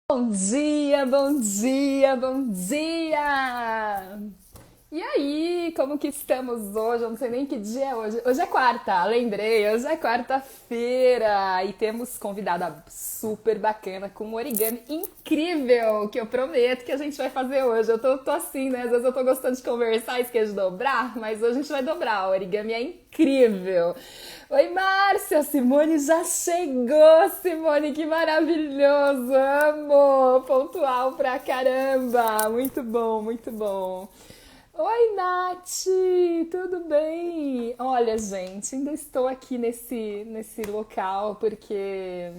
Bom dia, bom dia, bom dia! E aí, como que estamos hoje? Eu não sei nem que dia é hoje. Hoje é quarta, lembrei, hoje é quarta-feira e temos convidada super bacana com um origami incrível que eu prometo que a gente vai fazer hoje. Eu tô assim, né? Às vezes eu tô gostando de conversar e esqueço de dobrar, mas hoje a gente vai dobrar. O origami é incrível. Oi, Márcia, Simone já chegou, Simone, que maravilhoso, amo, pontual pra caramba, muito bom, muito bom. Oi, Nath, tudo bem? Olha, gente, ainda estou aqui nesse local porque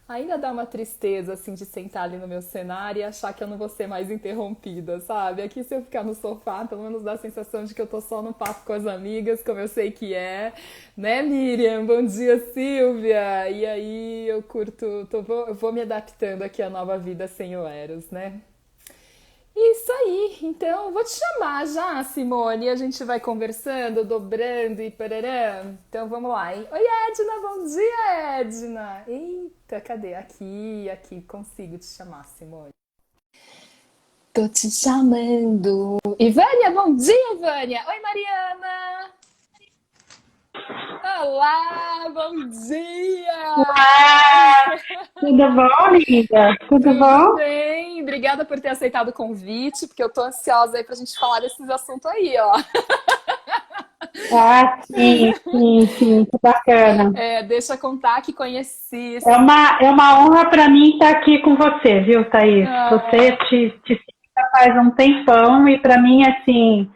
ainda dá uma tristeza, assim, de sentar ali no meu cenário e achar que eu não vou ser mais interrompida, sabe? Aqui, se eu ficar no sofá, pelo menos dá a sensação de que eu tô só no papo com as amigas, como eu sei que é, né, Miriam? Bom dia, Silvia! E aí, eu curto, eu vou me adaptando aqui à nova vida sem o Eros, né? Isso aí, então vou te chamar já, Simone, e a gente vai conversando, dobrando e parará. Então vamos lá, hein? Oi, Edna, bom dia, Edna. Eita, cadê? Aqui, consigo te chamar, Simone. Tô te chamando. Ivânia, bom dia, Ivânia. Oi, Mariana. Olá, bom dia. Olá, tudo bom, amiga? Tudo Tudo bom? bem? Obrigada por ter aceitado o convite, porque eu tô ansiosa aí pra gente falar desses assuntos aí, ó. Ah, sim, que bacana. É, deixa eu contar que conheci. É uma honra para mim estar aqui com você, viu, Thaís? Você Ah, te sigo faz um tempão e para mim, assim,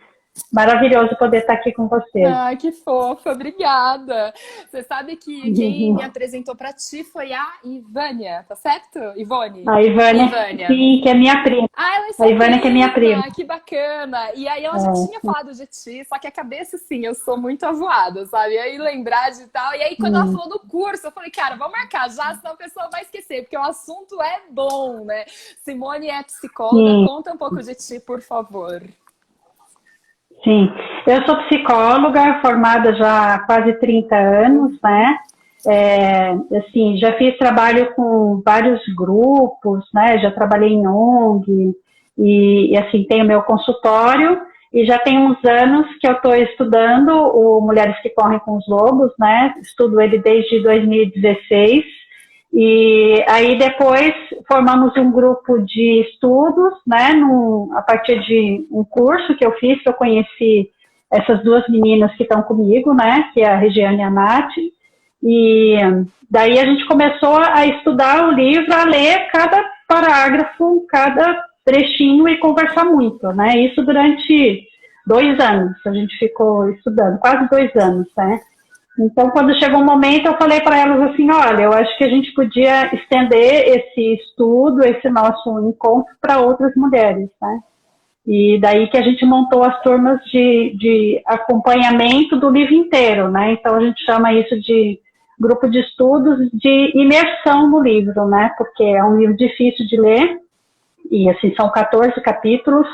maravilhoso poder estar aqui com você. que fofa, obrigada. Você sabe que quem me apresentou pra ti foi a Ivânia, tá certo? Ivone? A Ivânia, Ivânia. sim, que é minha prima. Ah, ela é A sua Ivânia que é minha prima. prima, que bacana. E aí ela já tinha falado de ti, só que a cabeça, sim, eu sou muito avoada, sabe? E aí lembrar de tal. E aí quando ela Sim, falou do curso, eu falei, cara, vamos marcar já, senão a pessoa vai esquecer, porque o assunto é bom, né? Simone é psicóloga, sim. conta um pouco de ti, por favor. Sim, eu sou psicóloga, formada já há quase 30 anos, né? Assim, já fiz trabalho com vários grupos, né? Já trabalhei em ONG e assim, tenho meu consultório e já tem uns anos que eu estou estudando o Mulheres que Correm com os Lobos, né? Estudo ele desde 2016 e aí depois formamos um grupo de estudos, né, a partir de um curso que eu fiz, que eu conheci essas duas meninas que estão comigo, né, que é a Regiane e a Nath, e daí a gente começou a estudar o livro, a ler cada parágrafo, cada trechinho e conversar muito, né, isso durante 2 anos, a gente ficou estudando, quase 2 anos, né. Então, quando chegou um momento, eu falei para elas assim: olha, eu acho que a gente podia estender esse estudo, esse nosso encontro para outras mulheres, né? E daí que a gente montou as turmas de acompanhamento do livro inteiro, né? Então, a gente chama isso de grupo de estudos de imersão no livro, né? Porque é um livro difícil de ler, e assim, são 14 capítulos,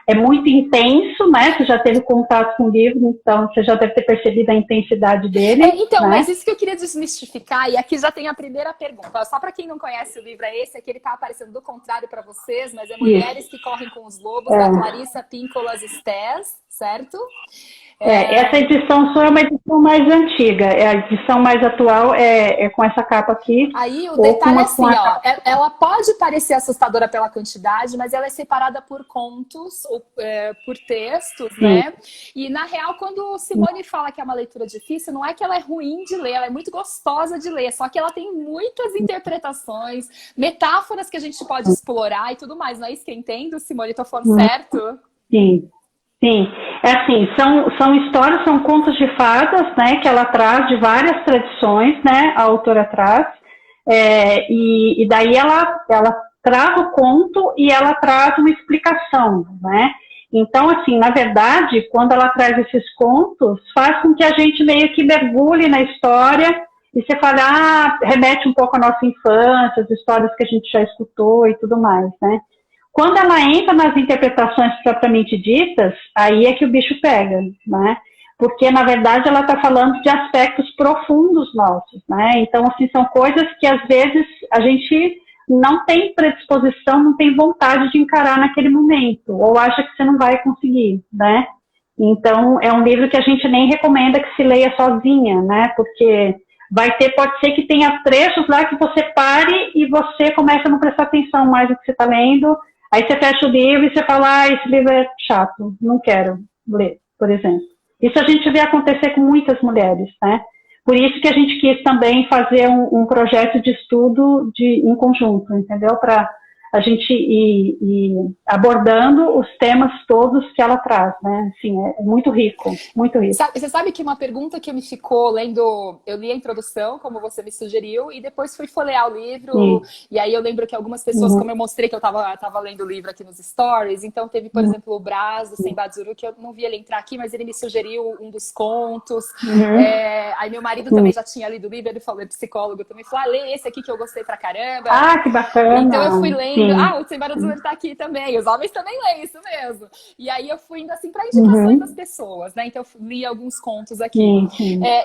é muito intenso, né? Você já teve contato com o livro, então você já deve ter percebido a intensidade dele, Então, mas né? isso que eu queria desmistificar, e aqui já tem a primeira pergunta. Só para quem não conhece o livro, é esse, aqui ele tá aparecendo do contrário para vocês, mas é Isso. Mulheres que Correm com os Lobos, da É. Clarissa Píncolas Estés, certo? Essa É, edição sua é uma edição mais antiga, a edição mais atual é com essa capa aqui, aí o ou detalhe é com assim, a ó, capa. ela pode parecer assustadora pela quantidade, mas ela é separada por contos ou por textos, Sim, né? E na real, quando o Simone fala que é uma leitura difícil, não é que ela é ruim de ler, ela é muito gostosa de ler, só que ela tem muitas interpretações, metáforas que a gente pode explorar e tudo mais. Não é isso que eu entendo, Simone? Tô falando certo? sim, sim. É assim, são histórias, são contos de fadas, né, que ela traz de várias tradições, né, a autora traz, e daí ela traz o conto e ela traz uma explicação, né. Então, assim, na verdade, quando ela traz esses contos, faz com que a gente meio que mergulhe na história e você fala, remete um pouco à nossa infância, as histórias que a gente já escutou e tudo mais, né. Quando ela entra nas interpretações propriamente ditas, aí é que o bicho pega, né? Porque, na verdade, ela está falando de aspectos profundos nossos, né? Então, assim, são coisas que, às vezes, a gente não tem predisposição, não tem vontade de encarar naquele momento, ou acha que você não vai conseguir, né? Então, é um livro que a gente nem recomenda que se leia sozinha, né? Porque pode ser que tenha trechos lá que você pare e você começa a não prestar atenção mais no que você está lendo, aí você fecha o livro e você fala, esse livro é chato, não quero ler, por exemplo. Isso a gente vê acontecer com muitas mulheres, né? Por isso que a gente quis também fazer um projeto de estudo em conjunto, entendeu? Para a gente ir abordando os temas todos que ela traz, né? Assim, é muito rico, muito rico. Você sabe que uma pergunta que me ficou lendo, eu li a introdução, como você me sugeriu, e depois fui folhear o livro, e aí eu lembro que algumas pessoas, como eu mostrei que eu tava lendo o livro aqui nos stories, então teve, por exemplo, o Brás, do Sembadzuru, que eu não vi ele entrar aqui, mas ele me sugeriu um dos contos, aí meu marido também já tinha lido o livro, ele falou, é psicólogo também, falou, lê esse aqui que eu gostei pra caramba. Ah, que bacana! Então eu fui lendo, o Sembadzuru tá aqui também, os homens também leem, isso mesmo. E aí eu fui indo assim pra indicações das pessoas, né? Então eu li alguns contos aqui.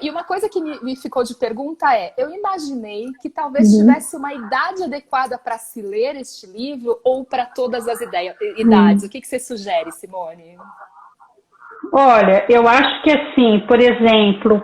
E uma coisa que me ficou de pergunta eu imaginei que talvez tivesse uma idade adequada para se ler este livro ou para todas as idades. O que você sugere, Simone? Olha, eu acho que assim, por exemplo,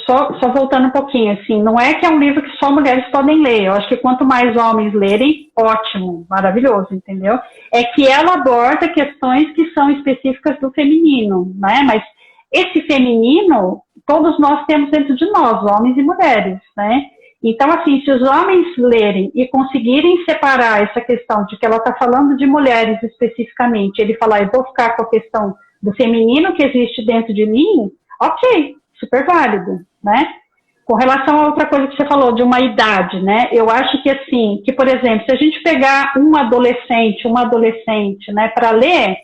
só voltando um pouquinho, assim, não é que é um livro que só mulheres podem ler. Eu acho que quanto mais homens lerem, ótimo, maravilhoso, entendeu? É que ela aborda questões que são específicas do feminino, né? Mas esse feminino, todos nós temos dentro de nós, homens e mulheres, né? Então, assim, se os homens lerem e conseguirem separar essa questão de que ela está falando de mulheres especificamente, ele falar, eu vou ficar com a questão do feminino que existe dentro de mim, ok, super válido, né? Com relação a outra coisa que você falou, de uma idade, né? Eu acho que, assim, que, por exemplo, se a gente pegar uma adolescente, né, para ler,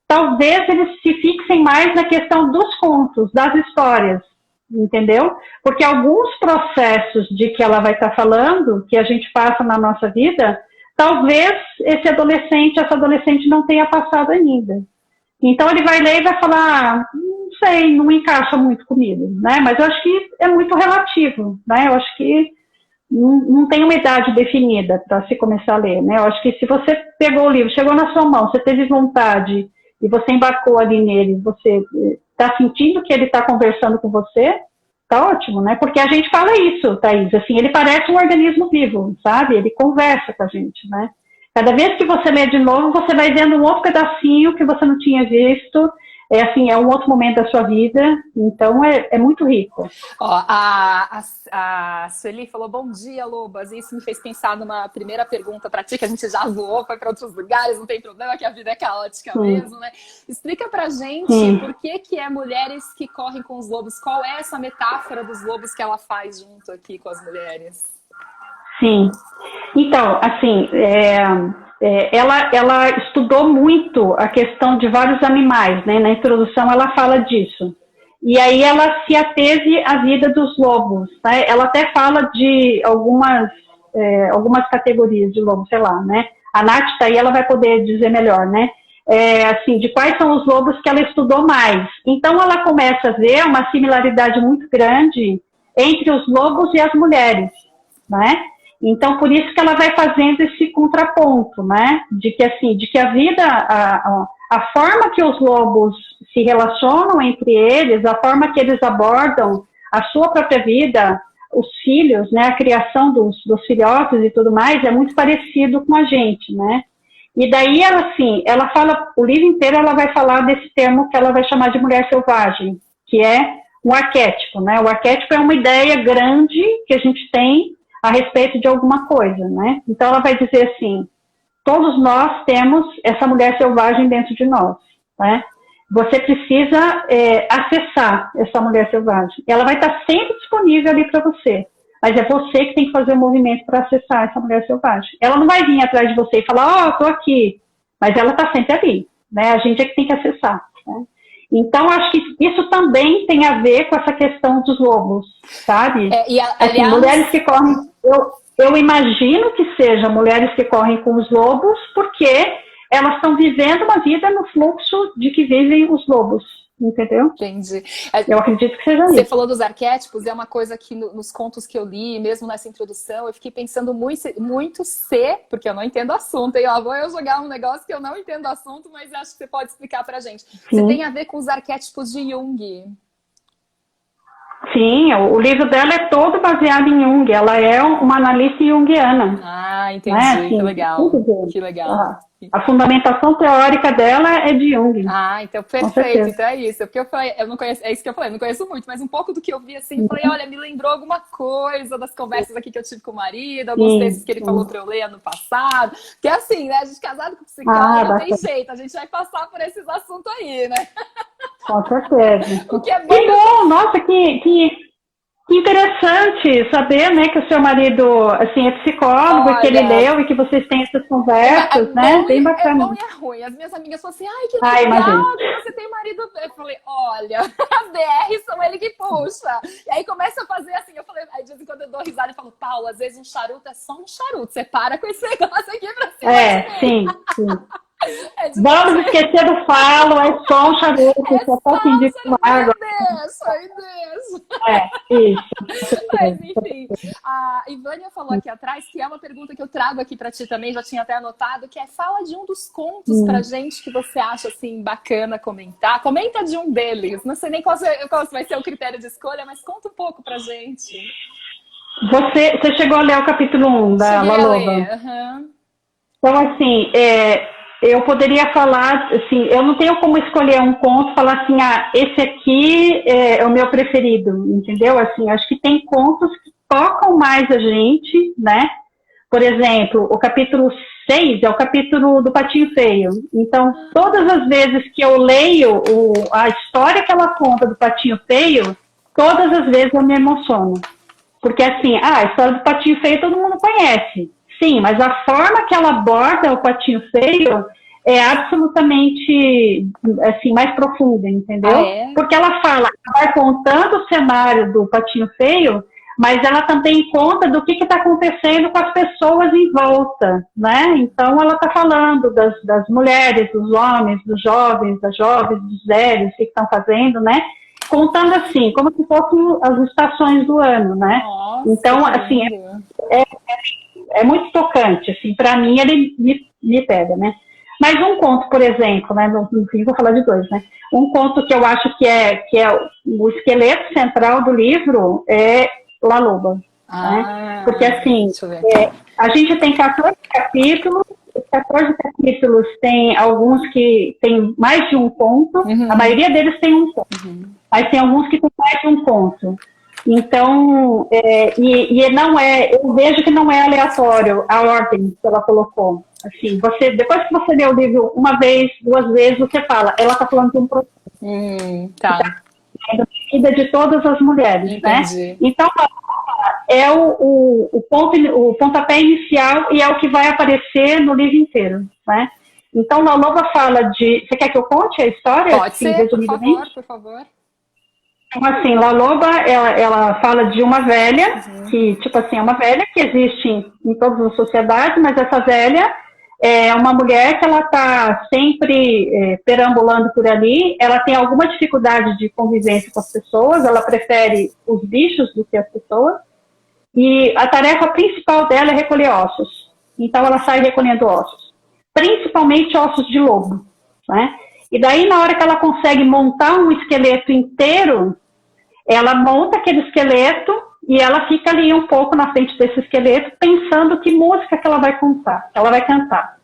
talvez eles se fixem mais na questão dos contos, das histórias, entendeu? Porque alguns processos de que ela vai estar falando, que a gente passa na nossa vida, talvez essa adolescente não tenha passado ainda. Então ele vai ler e vai falar, não sei, não encaixa muito comigo, né? Mas eu acho que é muito relativo, né? Eu acho que não tem uma idade definida para se começar a ler, né? Eu acho que se você pegou o livro, chegou na sua mão, você teve vontade e você embarcou ali nele, você está sentindo que ele está conversando com você, tá ótimo, né? Porque a gente fala isso, Thaís, assim, ele parece um organismo vivo, sabe? Ele conversa com a gente, né? Cada vez que você lê de novo, você vai vendo um outro pedacinho que você não tinha visto, é um outro momento da sua vida, então é muito rico. Ó, a Sueli falou, bom dia, Lobas, e isso me fez pensar numa primeira pergunta para ti, que a gente já voou, foi para outros lugares, não tem problema, que a vida é caótica mesmo, né? Explica pra gente por que é mulheres que correm com os lobos, qual é essa metáfora dos lobos que ela faz junto aqui com as mulheres? Sim, então, assim, ela estudou muito a questão de vários animais, né? Na introdução ela fala disso. E aí ela se ateve à vida dos lobos, né? Ela até fala de algumas categorias de lobos, sei lá, né? A Nath tá aí, ela vai poder dizer melhor, né? Assim, de quais são os lobos que ela estudou mais. Então ela começa a ver uma similaridade muito grande entre os lobos e as mulheres, né? Então, por isso que ela vai fazendo esse contraponto, né? De que a vida, a forma que os lobos se relacionam entre eles, a forma que eles abordam a sua própria vida, os filhos, né? A criação dos filhotes e tudo mais, é muito parecido com a gente, né? E daí, ela fala, o livro inteiro ela vai falar desse termo que ela vai chamar de mulher selvagem, que é um arquétipo, né? O arquétipo é uma ideia grande que a gente tem a respeito de alguma coisa, né? Então ela vai dizer assim, todos nós temos essa mulher selvagem dentro de nós, né? Você precisa acessar essa mulher selvagem. Ela vai estar sempre disponível ali para você, mas é você que tem que fazer o movimento para acessar essa mulher selvagem. Ela não vai vir atrás de você e falar, tô aqui, mas ela está sempre ali, né? A gente é que tem que acessar, né? Então, acho que isso também tem a ver com essa questão dos lobos, sabe? Aliás, mulheres que correm, eu imagino que sejam mulheres que correm com os lobos, porque elas estão vivendo uma vida no fluxo de que vivem os lobos, entendeu? Entendi. Eu acredito que seja Você isso. falou dos arquétipos, é uma coisa que nos contos que eu li, mesmo nessa introdução, eu fiquei pensando muito se, porque eu não entendo assunto, e ó, vou eu jogar um negócio que eu não entendo assunto, mas acho que você pode explicar pra gente. Se tem Sim. a ver com os arquétipos de Jung. Sim, o livro dela é todo baseado em Jung. Ela é uma analista junguiana, Ah, né? entendi, que Assim, tudo legal, dele. que legal. A fundamentação teórica dela é de Jung, Ah, então com perfeito, certeza. então é isso. Porque eu falei, eu não conheço, é isso que eu falei, eu não conheço muito, mas um pouco do que eu vi assim, eu falei, olha, me lembrou alguma coisa das conversas aqui que eu tive com o marido, alguns textos Sim, que ele falou sim. pra eu ler ano passado. Que é assim, né? A gente casado com Ah, psicólogo não tem bastante, jeito, a gente vai passar por esses assuntos aí, né? com certeza. O que é bom Que é que bom, nossa, que interessante saber, né, que o seu marido, assim, é psicólogo e que ele olha, leu e que vocês têm essas é conversas, né? Bem é bacana. bom e é ruim. As minhas amigas falam assim, ai, que Ah, imagino. legal que você tem marido. Eu falei, olha, as DRs são ele que puxa. E aí começa a fazer assim, eu falei, aí de vez em quando eu dou risada e falo, Paulo, às vezes um charuto é só um charuto. Você para com esse negócio aqui pra cima de É, mim. sim, sim. É Vamos divertido. esquecer do falo, é só um charuto, É só só, assim de água. aí deixa. É, isso, com Mas, certeza. enfim, a Ivânia falou aqui atrás que é uma pergunta que eu trago aqui para ti também, já tinha até anotado, que é fala de um dos contos pra gente que você acha, assim, bacana comentar. Comenta de um deles. Não sei nem qual vai ser o critério de escolha, mas conta um pouco pra gente. Você chegou a ler o capítulo 1 da Cheguei La a Loba. ler. Aham. Então, assim, eu poderia falar, assim, eu não tenho como escolher um conto e falar assim, ah, esse aqui é o meu preferido, entendeu? Assim, acho que tem contos que tocam mais a gente, né? Por exemplo, o capítulo 6 é o capítulo do Patinho Feio. Então, todas as vezes que eu leio a história que ela conta do Patinho Feio, todas as vezes eu me emociono. Porque assim, a história do Patinho Feio todo mundo conhece. Sim, mas a forma que ela aborda o Patinho Feio é absolutamente assim, mais profunda, Ah, entendeu? é? Porque ela vai contando o cenário do Patinho Feio, mas ela também conta do que está acontecendo com as pessoas em volta, né? Então ela está falando das mulheres, dos homens, dos jovens, das jovens, dos velhos, o que estão fazendo, né? Contando assim, como se fossem as estações do ano, né? Nossa, Então, que assim, lindo. é muito tocante, assim, para mim ele me pega, né? Mas um conto, por exemplo, né? No fim vou falar de dois, né? Um conto que eu acho que é o esqueleto central do livro é La Loba, né? Porque Ah, assim, deixa eu ver aqui. a gente tem 14 capítulos, os 14 capítulos tem alguns que tem mais de um conto, a Uhum, maioria deles tem um conto, mas tem alguns que tem mais de um conto. Então, não é, eu vejo que não é aleatório a ordem que ela colocou. Assim, depois que você lê o livro uma vez, duas vezes, você fala, ela está falando de um processo tá, da vida de todas as mulheres, né? entendi. Então, é o pontapé inicial e é o que vai aparecer no livro inteiro, né? Então, a Loba fala de... Você quer que eu conte a história, Pode assim, ser, por resumidamente? favor, por favor. Então, assim, La Loba, ela fala de uma velha, que, tipo assim, é uma velha que existe em todas as sociedades, mas essa velha é uma mulher que ela está sempre perambulando por ali, ela tem alguma dificuldade de convivência com as pessoas, ela prefere os bichos do que as pessoas, e a tarefa principal dela é recolher ossos. Então, ela sai recolhendo ossos, principalmente ossos de lobo, né? E daí, na hora que ela consegue montar um esqueleto inteiro, ela monta aquele esqueleto e ela fica ali um pouco na frente desse esqueleto, pensando que música que ela vai contar, que ela vai cantar.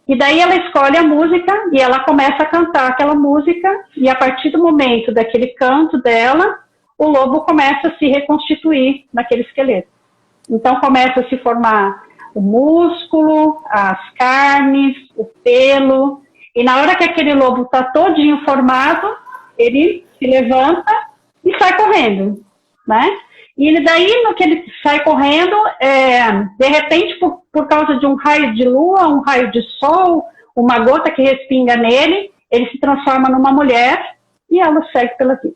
E daí ela escolhe a música e ela começa a cantar aquela música, e a partir do momento daquele canto dela, o lobo começa a se reconstituir naquele esqueleto. Então começa a se formar o músculo, as carnes, o pelo, e na hora que aquele lobo está todinho formado, ele se levanta e sai correndo, né? E daí, no que ele sai correndo, de repente, por causa de um raio de lua, um raio de sol, uma gota que respinga nele, ele se transforma numa mulher e ela segue pela vida,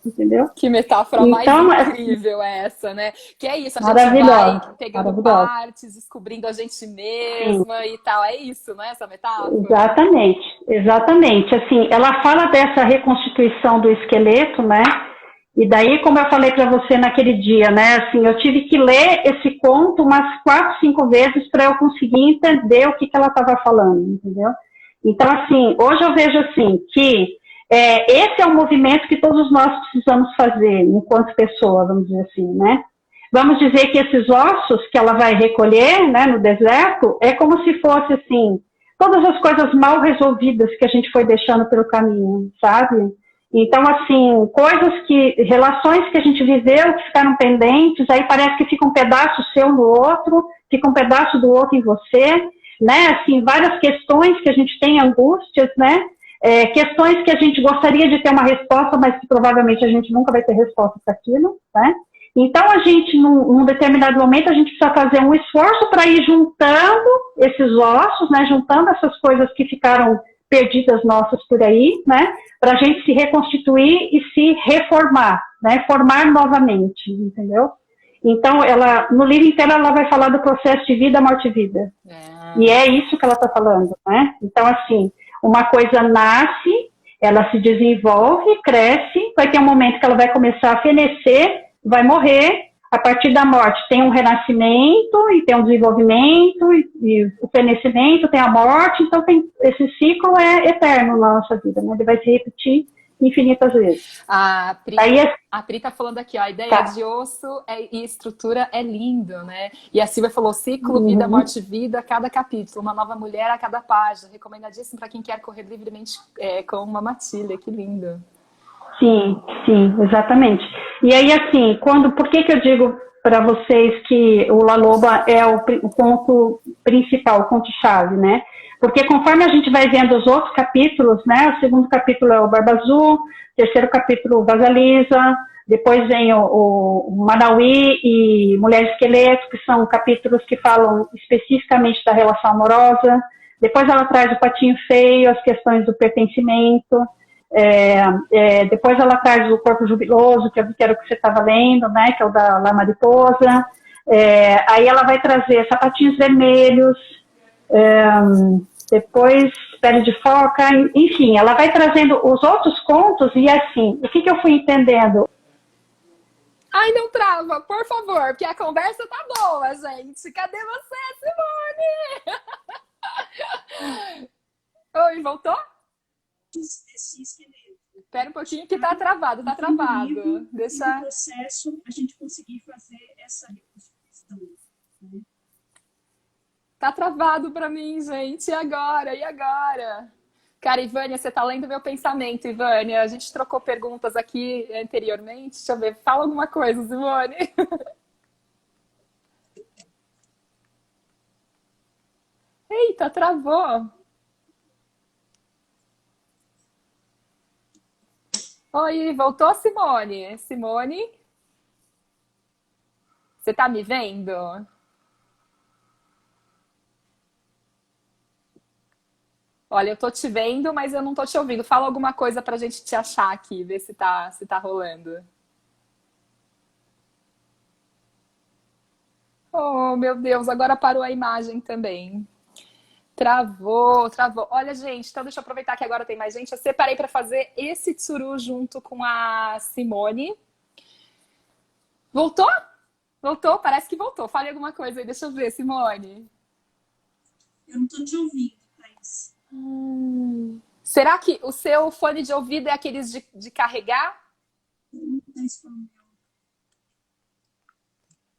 entendeu? Que metáfora mais Então, incrível é essa, né? Que é isso, a gente vai maravilhosa, pegando maravilhosa. partes, descobrindo a gente Sim. mesma e tal. É isso, não é essa metáfora? Exatamente, Exatamente. Assim, ela fala dessa reconstituição do esqueleto, né? E daí, como eu falei para você naquele dia, né? Assim, eu tive que ler esse conto umas 4, 5 vezes para eu conseguir entender o que ela estava falando, entendeu? Então, assim, hoje eu vejo assim que esse é um movimento que todos nós precisamos fazer enquanto pessoa, vamos dizer assim, né? Vamos dizer que esses ossos que ela vai recolher, né, no deserto, é como se fosse assim, todas as coisas mal resolvidas que a gente foi deixando pelo caminho, sabe? Então, assim, relações que a gente viveu que ficaram pendentes, aí parece que fica um pedaço seu no outro, fica um pedaço do outro em você, né? Assim, várias questões que a gente tem, angústias, né? Questões que a gente gostaria de ter uma resposta, mas que provavelmente a gente nunca vai ter resposta para aquilo, né? Então, a gente, num determinado momento, a gente precisa fazer um esforço para ir juntando esses ossos, né? Juntando essas coisas que ficaram perdidas nossas por aí, né? Para a gente se reconstituir e se reformar, né? Formar novamente, entendeu? Então, no livro inteiro, ela vai falar do processo de vida, morte e vida. E é isso que ela está falando, né? Então, assim, uma coisa nasce, ela se desenvolve, cresce, vai ter um momento que ela vai começar a fenecer, vai morrer, a partir da morte tem um renascimento, e tem um desenvolvimento, e o fenecimento, tem a morte, então esse ciclo é eterno na nossa vida, né? Ele vai se repetir infinitas vezes. A Pri tá falando aqui, ó, a ideia de osso e estrutura é lindo, né? E a Silvia falou, ciclo, vida, morte, vida, cada capítulo, uma nova mulher a cada página, recomendadíssimo para quem quer correr livremente com uma matilha, que lindo. Sim, sim, exatamente. E aí, assim, por que eu digo para vocês que o La Loba é o ponto principal, o ponto-chave, né? Porque conforme a gente vai vendo os outros capítulos, né? O segundo capítulo é o Barba Azul, o terceiro capítulo, Vasalisa, depois vem o Manauí e Mulher Esqueleto, que são capítulos que falam especificamente da relação amorosa. Depois ela traz o Patinho Feio, as questões do pertencimento. Depois ela traz o Corpo Jubiloso, que era o que você estava lendo, né? Que é o da La Mariposa. Aí ela vai trazer Sapatinhos Vermelhos, depois Pele de Foca, enfim, ela vai trazendo os outros contos e assim, o que eu fui entendendo? Ai, não trava, por favor, porque a conversa tá boa, gente. Cadê você, Simone? Oi, voltou? Espera um pouquinho que tá travado, tá travado. Deixa... No processo, a gente conseguir fazer essa reconstrução, né? Tá travado pra mim, gente. E agora? E agora? Cara, Ivânia, você tá lendo meu pensamento, Ivânia. A gente trocou perguntas aqui anteriormente. Deixa eu ver. Fala alguma coisa, Simone. Eita, travou. Oi, voltou, Simone? Simone? Você tá me vendo? Olha, eu tô te vendo, mas eu não tô te ouvindo. Fala alguma coisa pra gente te achar aqui, ver se tá rolando. Oh, meu Deus, agora parou a imagem também. Travou, travou. Olha, gente, então deixa eu aproveitar que agora tem mais gente. Eu separei para fazer esse tsuru junto com a Simone. Voltou? Voltou? Parece que voltou. Fale alguma coisa aí, deixa eu ver, Simone. Eu não tô te ouvindo, Thaís. Será que o seu fone de ouvido é aqueles de carregar? Não tá escondendo.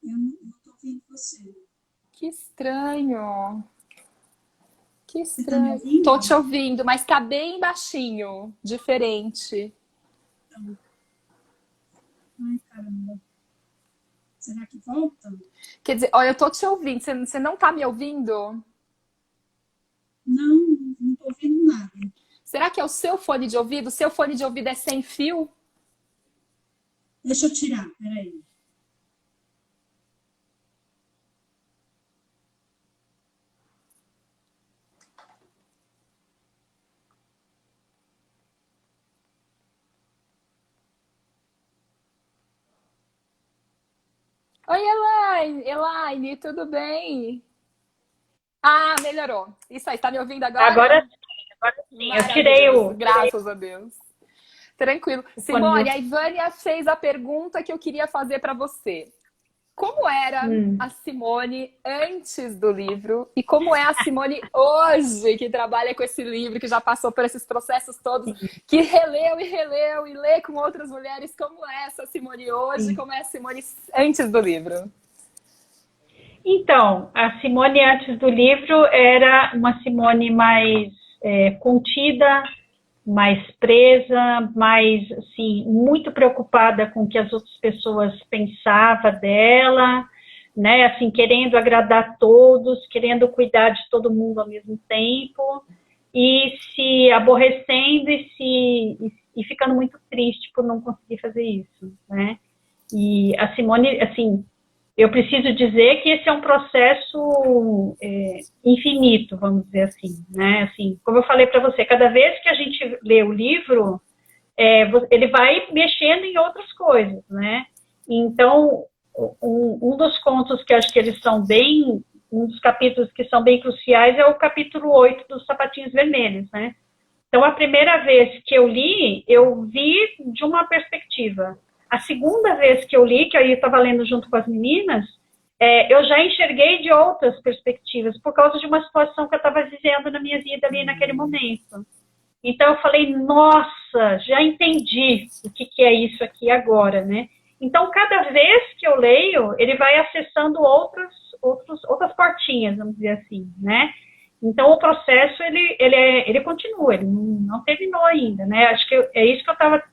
Eu não tô ouvindo você. Que estranho. Que Você tá me estranho. ouvindo? Tô te ouvindo, mas tá bem baixinho. Diferente. Ai, caramba. Será que volta? Quer dizer, olha, eu tô te ouvindo. Você não tá me ouvindo? Não tô ouvindo nada. Será que é o seu fone de ouvido? O seu fone de ouvido é sem fio? Deixa eu tirar, peraí. Oi, Elaine. Elaine, tudo bem? Ah, melhorou. Isso aí, tá me ouvindo agora? Agora Agora sim, eu tirei o... Graças a Deus. Tranquilo. Simone, a Ivânia fez a pergunta que eu queria fazer para você. Como era a Simone antes do livro e como é a Simone hoje, que trabalha com esse livro, que já passou por esses processos todos, que releu e lê com outras mulheres? Como é essa Simone hoje? Como é a Simone antes do livro? Então, a Simone antes do livro era uma Simone mais contida, mais presa, mais, assim, muito preocupada com o que as outras pessoas pensavam dela, né, assim, querendo agradar todos, querendo cuidar de todo mundo ao mesmo tempo, e se aborrecendo e ficando muito triste por não conseguir fazer isso, né. E a Simone, assim, eu preciso dizer que esse é um processo infinito, vamos dizer assim, né? Assim, como eu falei para você, cada vez que a gente lê o livro, ele vai mexendo em outras coisas, né? Então, um dos contos que acho que eles são bem, um dos capítulos que são bem cruciais é o capítulo 8 dos Sapatinhos Vermelhos, né? Então, a primeira vez que eu li, eu vi de uma perspectiva. A segunda vez que eu li, que aí eu estava lendo junto com as meninas, eu já enxerguei de outras perspectivas, por causa de uma situação que eu estava vivendo na minha vida ali naquele momento. Então, eu falei, nossa, já entendi o que é isso aqui agora, né? Então, cada vez que eu leio, ele vai acessando outras portinhas, vamos dizer assim, né? Então, o processo, ele continua, ele não terminou ainda, né? Acho que é isso que eu estava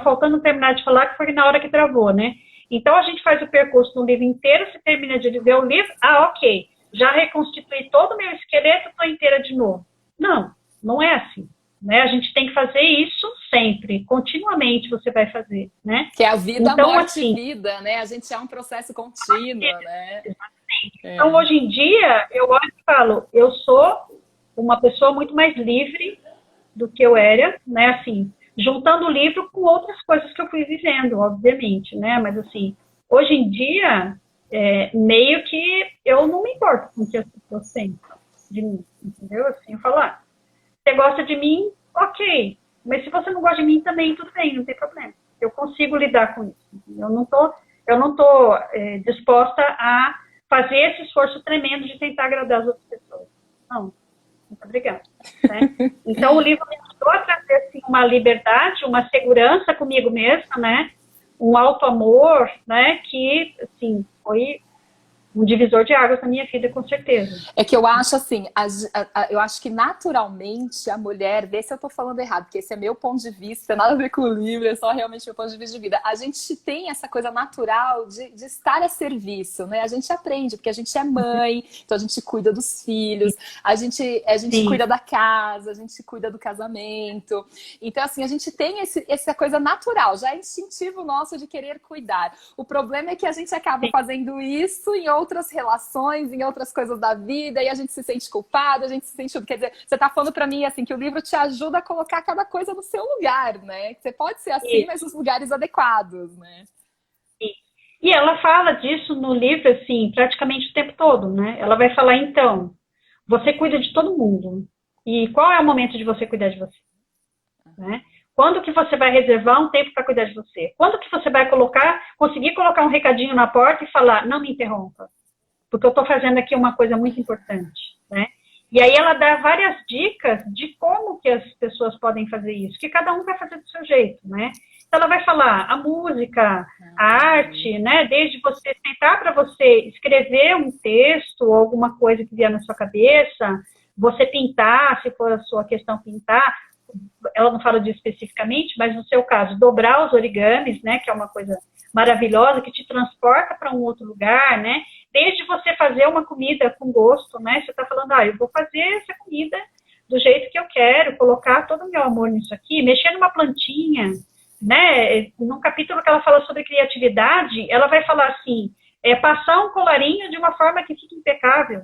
faltando terminar de falar, que foi na hora que travou, né? Então, a gente faz o percurso no livro inteiro, você termina de ler o livro, ok, já reconstituí todo o meu esqueleto, estou inteira de novo. Não, não é assim, né? A gente tem que fazer isso sempre, continuamente você vai fazer, né? Que é a vida, então, morte assim, e vida, né? A gente é um processo contínuo, né? Então, hoje em dia, eu olho e falo, eu sou uma pessoa muito mais livre do que eu era, né? Assim, juntando o livro com outras coisas que eu fui vivendo, obviamente, né? Mas, assim, hoje em dia, meio que eu não me importo com o que as pessoas pensam de mim, entendeu? Assim, eu falo, você gosta de mim, ok. Mas se você não gosta de mim também, tudo bem, não tem problema. Eu consigo lidar com isso. Eu não tô disposta a fazer esse esforço tremendo de tentar agradar as outras pessoas. Não. Muito obrigada. Né? Então, o livro me ajudou a trazer assim, uma liberdade, uma segurança comigo mesma, né? Um auto-amor, né? Que, assim, foi um divisor de águas na minha vida, com certeza. É que eu acho assim, eu acho que naturalmente a mulher, vê se eu tô falando errado, porque esse é meu ponto de vista, nada a ver com o livro, é só realmente meu ponto de vista de vida. A gente tem essa coisa natural de estar a serviço, né? A gente aprende, porque a gente é mãe, então a gente cuida dos filhos, a gente cuida da casa, a gente cuida do casamento. Então, assim, a gente tem essa coisa natural, já é instintivo nosso de querer cuidar. O problema é que a gente acaba fazendo isso em outras relações, em outras coisas da vida, e a gente se sente culpado, a gente se sente... Quer dizer, você tá falando pra mim, assim, que o livro te ajuda a colocar cada coisa no seu lugar, né? Você pode ser assim, mas nos lugares adequados, né? E ela fala disso no livro, assim, praticamente o tempo todo, né? Ela vai falar, então, você cuida de todo mundo. E qual é o momento de você cuidar de você? Né? Quando que você vai reservar um tempo para cuidar de você? Quando que você vai conseguir colocar um recadinho na porta e falar, não me interrompa, porque eu estou fazendo aqui uma coisa muito importante, né? E aí ela dá várias dicas de como que as pessoas podem fazer isso, que cada um vai fazer do seu jeito, né? Então ela vai falar a música, a arte, né? Desde você sentar para você escrever um texto ou alguma coisa que vier na sua cabeça, você pintar, se for a sua questão pintar, ela não fala disso especificamente, mas no seu caso, dobrar os origamis, né, que é uma coisa maravilhosa, que te transporta para um outro lugar, né, desde você fazer uma comida com gosto, né, você está falando, eu vou fazer essa comida do jeito que eu quero, colocar todo o meu amor nisso aqui, mexer numa plantinha, né, num capítulo que ela fala sobre criatividade, ela vai falar assim, passar um colarinho de uma forma que fique impecável.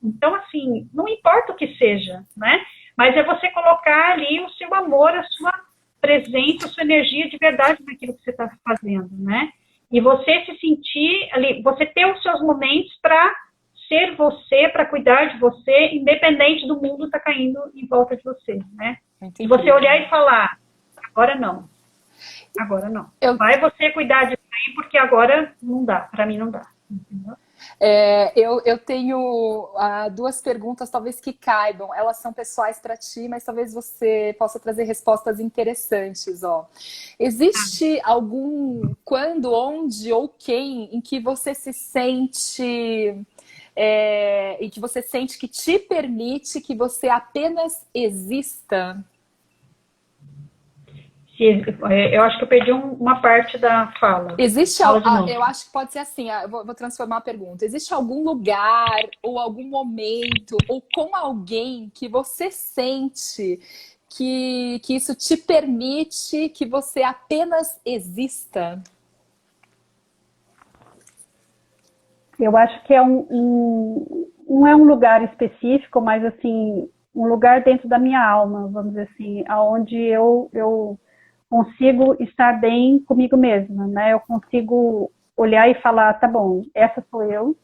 Então, assim, não importa o que seja, né, mas é você colocar ali o seu amor, a sua presença, a sua energia de verdade naquilo que você está fazendo, né? E você se sentir ali, você ter os seus momentos para ser você para cuidar de você, independente do mundo estar caindo em volta de você, né? E você olhar e falar, agora não. Agora não. Vai você cuidar disso aí, porque agora não dá. Para mim não dá. Entendeu? Eu tenho duas perguntas, talvez que caibam. Elas são pessoais para ti, mas talvez você possa trazer respostas interessantes. Ó. Existe algum quando, onde ou quem em que você se sente e que você sente que te permite que você apenas exista? Eu acho que eu perdi uma parte da fala. Existe eu acho que pode ser assim, vou transformar a pergunta. Existe algum lugar ou algum momento ou com alguém que você sente que isso te permite que você apenas exista? Eu acho que não é um lugar específico, mas assim, um lugar dentro da minha alma, vamos dizer assim, aonde eu consigo estar bem comigo mesma, né? Eu consigo olhar e falar, tá bom, essa sou eu,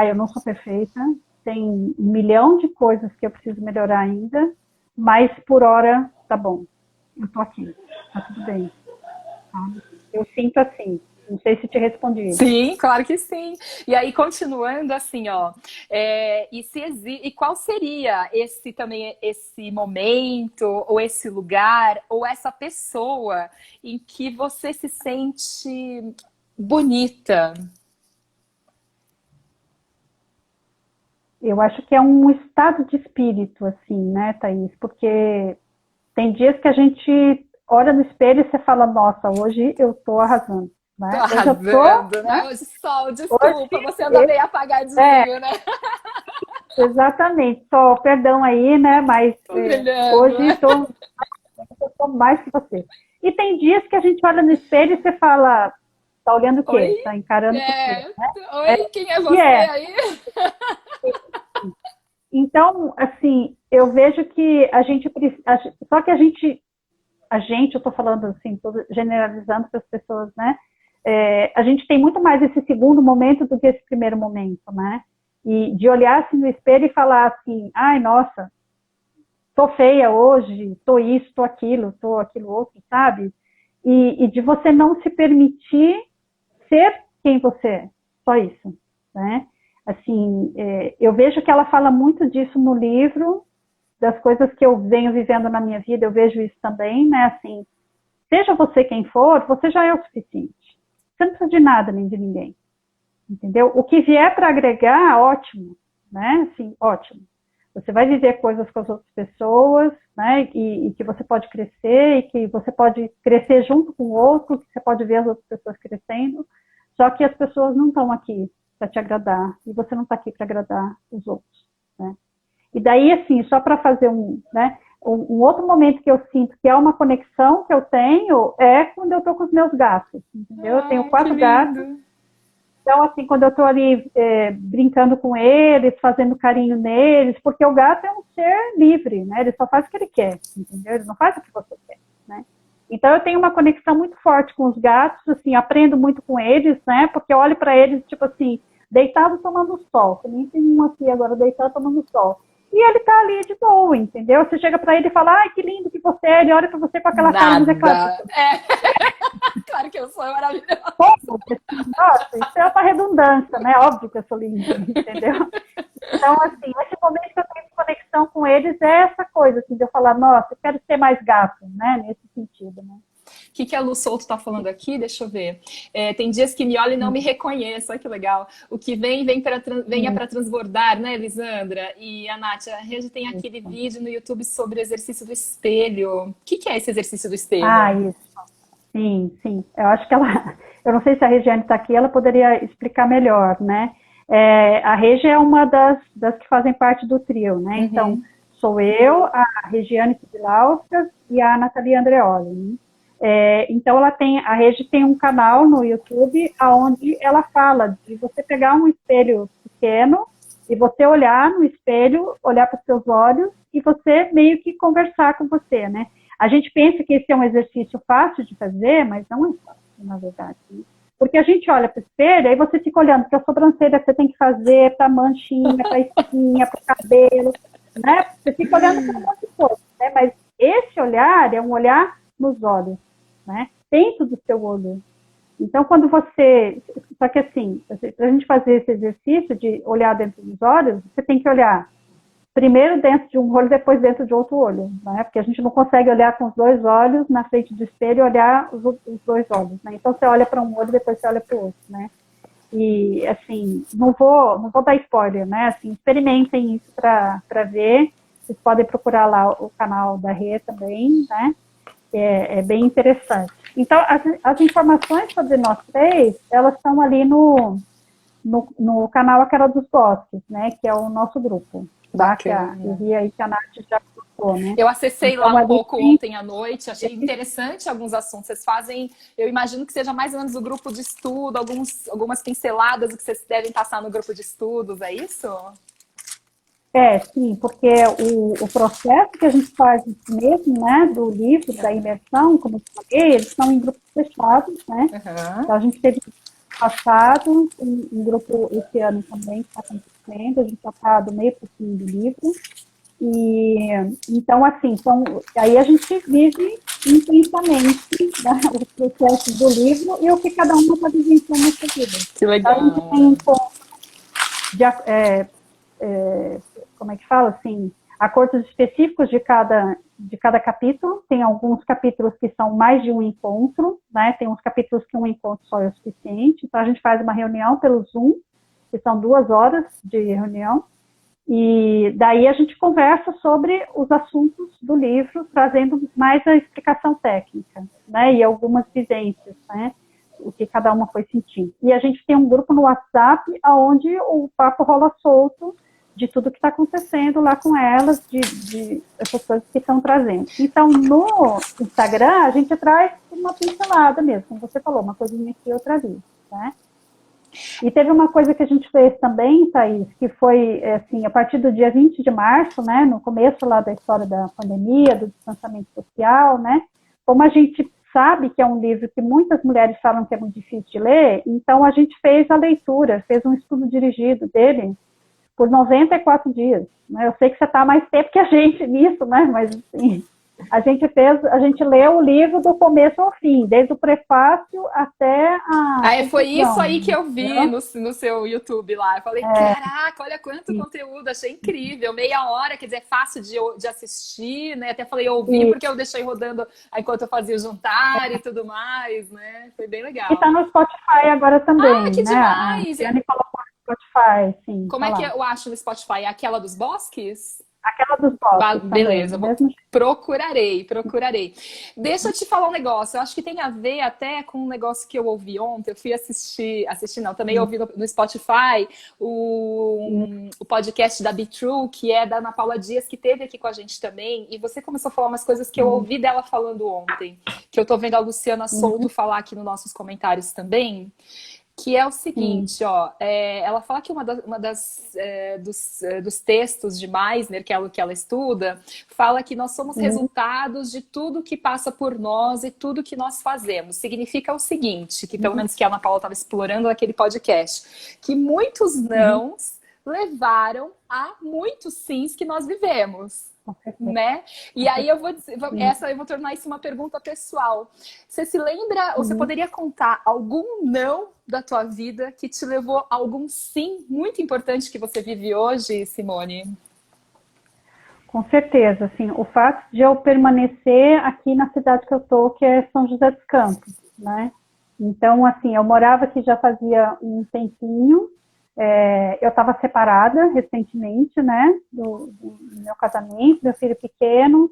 eu não sou perfeita, tem 1 milhão de coisas que eu preciso melhorar ainda, mas por hora, tá bom, eu tô aqui, tá tudo bem. Tá? Eu sinto assim. Não sei se te respondi. Sim, claro que sim. E aí, continuando assim, ó, e qual seria esse momento, ou esse lugar, ou essa pessoa em que você se sente bonita? Eu acho que é um estado de espírito, assim, né, Thaís? Porque tem dias que a gente olha no espelho e você fala, nossa, hoje eu tô arrasando. Né? Tô arrasando, né? Hoje, Sol, desculpa, hoje, você anda bem apagadinho, né? Exatamente, Sol, perdão aí, né? Mas hoje eu tô mais que você. E tem dias que a gente olha no espelho e você fala, tá olhando o quê? Oi? Tá encarando o quê? Né? Oi, quem é você aí? Então, assim, eu vejo que a gente precisa. Só que a gente, eu tô falando assim, tô generalizando para as pessoas, né? A gente tem muito mais esse segundo momento do que esse primeiro momento, né? E de olhar assim no espelho e falar assim, ai, nossa, tô feia hoje, tô isso, tô aquilo outro, sabe? E de você não se permitir ser quem você é, só isso, né? Assim, eu vejo que ela fala muito disso no livro, das coisas que eu venho vivendo na minha vida, eu vejo isso também, né? Assim, seja você quem for, você já é o suficiente. Você não precisa de nada nem de ninguém, entendeu? O que vier para agregar, ótimo, né? Assim, ótimo. Você vai viver coisas com as outras pessoas, né? E que você pode crescer, e que você pode crescer junto com o outro, que você pode ver as outras pessoas crescendo, só que as pessoas não estão aqui para te agradar, e você não está aqui para agradar os outros, né? E daí, assim, só para fazer um outro momento que eu sinto que é uma conexão que eu tenho é quando eu estou com os meus gatos, entendeu? Eu tenho 4 gatos, então, assim, quando eu estou ali brincando com eles, fazendo carinho neles, porque o gato é um ser livre, né? Ele só faz o que ele quer, entendeu? Ele não faz o que você quer, né? Então, eu tenho uma conexão muito forte com os gatos, assim, aprendo muito com eles, né? Porque eu olho para eles, tipo assim, deitado tomando sol. Também tem um aqui agora deitado tomando sol. E ele tá ali de boa, entendeu? Você chega pra ele e fala, ai, que lindo que você é. Ele olha pra você com aquela cara, mas é claro que claro que eu sou maravilhosa. Nossa, isso é uma redundância, né? Óbvio que eu sou linda, entendeu? Então, assim, esse momento que eu tenho de conexão com eles é essa coisa, assim, de eu falar, nossa, eu quero ser mais gato, né? Nesse sentido, né? O que a Lu Souto está falando aqui? Deixa eu ver. Tem dias que me olha e não me reconhece. Olha que legal. O que venha para transbordar, né, Elisandra? E a Nath, a Regi tem aquele vídeo no YouTube sobre o exercício do espelho. O que é esse exercício do espelho? Isso. Sim, sim. Eu acho que ela... Eu não sei se a Regiane está aqui, ela poderia explicar melhor, né? A Regi é uma das que fazem parte do trio, né? Uhum. Então, sou eu, a Regiane Sibilauskas e a Nathalie Andreoli, né? Então, a Regi tem um canal no YouTube onde ela fala de você pegar um espelho pequeno e você olhar no espelho, olhar para os seus olhos e você meio que conversar com você, né? A gente pensa que esse é um exercício fácil de fazer, mas não é fácil, na verdade. Porque a gente olha para o espelho, aí você fica olhando para a sobrancelha que você tem que fazer, para a manchinha, para a espinha, para o cabelo, né? Você fica olhando para um monte de coisa, né? Mas esse olhar é um olhar nos olhos, né? Dentro do seu olho. Então, quando você... Só que assim, para a gente fazer esse exercício de olhar dentro dos olhos, você tem que olhar primeiro dentro de um olho, depois dentro de outro olho, né? Porque a gente não consegue olhar com os dois olhos na frente do espelho e olhar os dois olhos, né? Então, você olha para um olho e depois você olha para o outro, né? E, assim, não vou dar spoiler, né? Assim, experimentem isso para ver. Vocês podem procurar lá o canal da Rê também, né? É bem interessante. Então, as informações sobre nós três, elas estão ali no canal Aquela dos Bosques, né? Que é o nosso grupo. Tá? Que eu vi aí que a Nath já colocou, né? Eu acessei então, lá um pouco ontem à noite, achei interessante alguns assuntos. Vocês fazem, eu imagino que seja mais ou menos o grupo de estudo, algumas pinceladas que vocês devem passar no grupo de estudos, é isso? Sim, porque o processo que a gente faz mesmo, né, do livro, da imersão, como eu falei, eles são em grupos fechados, né? Uhum. Então, a gente teve passado um grupo esse ano também, que está acontecendo, a gente já está do meio para o fim do livro. E, então, assim, aí a gente vive intensamente, né, os processos do livro e o que cada uma está vivenciando nessa vida. Que legal. Então, a gente tem como é que fala, assim, acordos específicos de cada capítulo. Tem alguns capítulos que são mais de um encontro, né? Tem uns capítulos que um encontro só é o suficiente. Então, a gente faz uma reunião pelo Zoom, que são 2 horas de reunião, e daí a gente conversa sobre os assuntos do livro, trazendo mais a explicação técnica, né? E algumas vivências, né? O que cada uma foi sentindo. E a gente tem um grupo no WhatsApp, onde o papo rola solto, de tudo que está acontecendo lá com elas, de essas coisas que estão trazendo. Então, no Instagram, a gente traz uma pincelada mesmo, como você falou, uma coisinha aqui, outra ali, né? E teve uma coisa que a gente fez também, Thaís, que foi, assim, a partir do dia 20 de março, né, no começo lá da história da pandemia, do distanciamento social, né, como a gente sabe que é um livro que muitas mulheres falam que é muito difícil de ler, então a gente fez a leitura, fez um estudo dirigido dele, por 94 dias. Né? Eu sei que você está mais tempo que a gente nisso, né? Mas assim, a gente leu o livro do começo ao fim, desde o prefácio até a... Foi isso aí que eu vi no seu YouTube lá. Eu falei, caraca, olha quanto conteúdo, achei incrível. Meia hora, quer dizer, é fácil de assistir, né? Até falei ouvir, porque eu deixei rodando enquanto eu fazia o jantar e tudo mais, né? Foi bem legal. E tá no Spotify agora também, que né? demais! A Anne colocou no Spotify, sim. Como é que eu acho no Spotify? É aquela dos bosques? Aquela dos bosques. Beleza, também, procurarei. Deixa eu te falar um negócio. Eu acho que tem a ver até com um negócio que eu ouvi ontem. Eu fui assistir não, também ouvi no Spotify o podcast da Be True, que é da Ana Paula Dias, que teve aqui com a gente também. E você começou a falar umas coisas que eu ouvi dela falando ontem, que eu tô vendo a Luciana Souto falar aqui nos nossos comentários também. Que é o seguinte, ela fala que dos textos de Meisner, que ela estuda, fala que nós somos resultados de tudo que passa por nós e tudo que nós fazemos. Significa o seguinte, que pelo menos que a Ana Paula estava explorando naquele podcast, que muitos nãos levaram a muitos sims que nós vivemos. Né? E aí eu vou dizer, eu vou tornar isso uma pergunta pessoal. Você se lembra, ou você poderia contar algum não da tua vida que te levou a algum sim muito importante que você vive hoje, Simone? Com certeza, assim, o fato de eu permanecer aqui na cidade que eu tô, que é São José dos Campos, né? Então, assim, eu morava aqui já fazia um tempinho. Eu estava separada recentemente, né, do meu casamento, meu filho pequeno,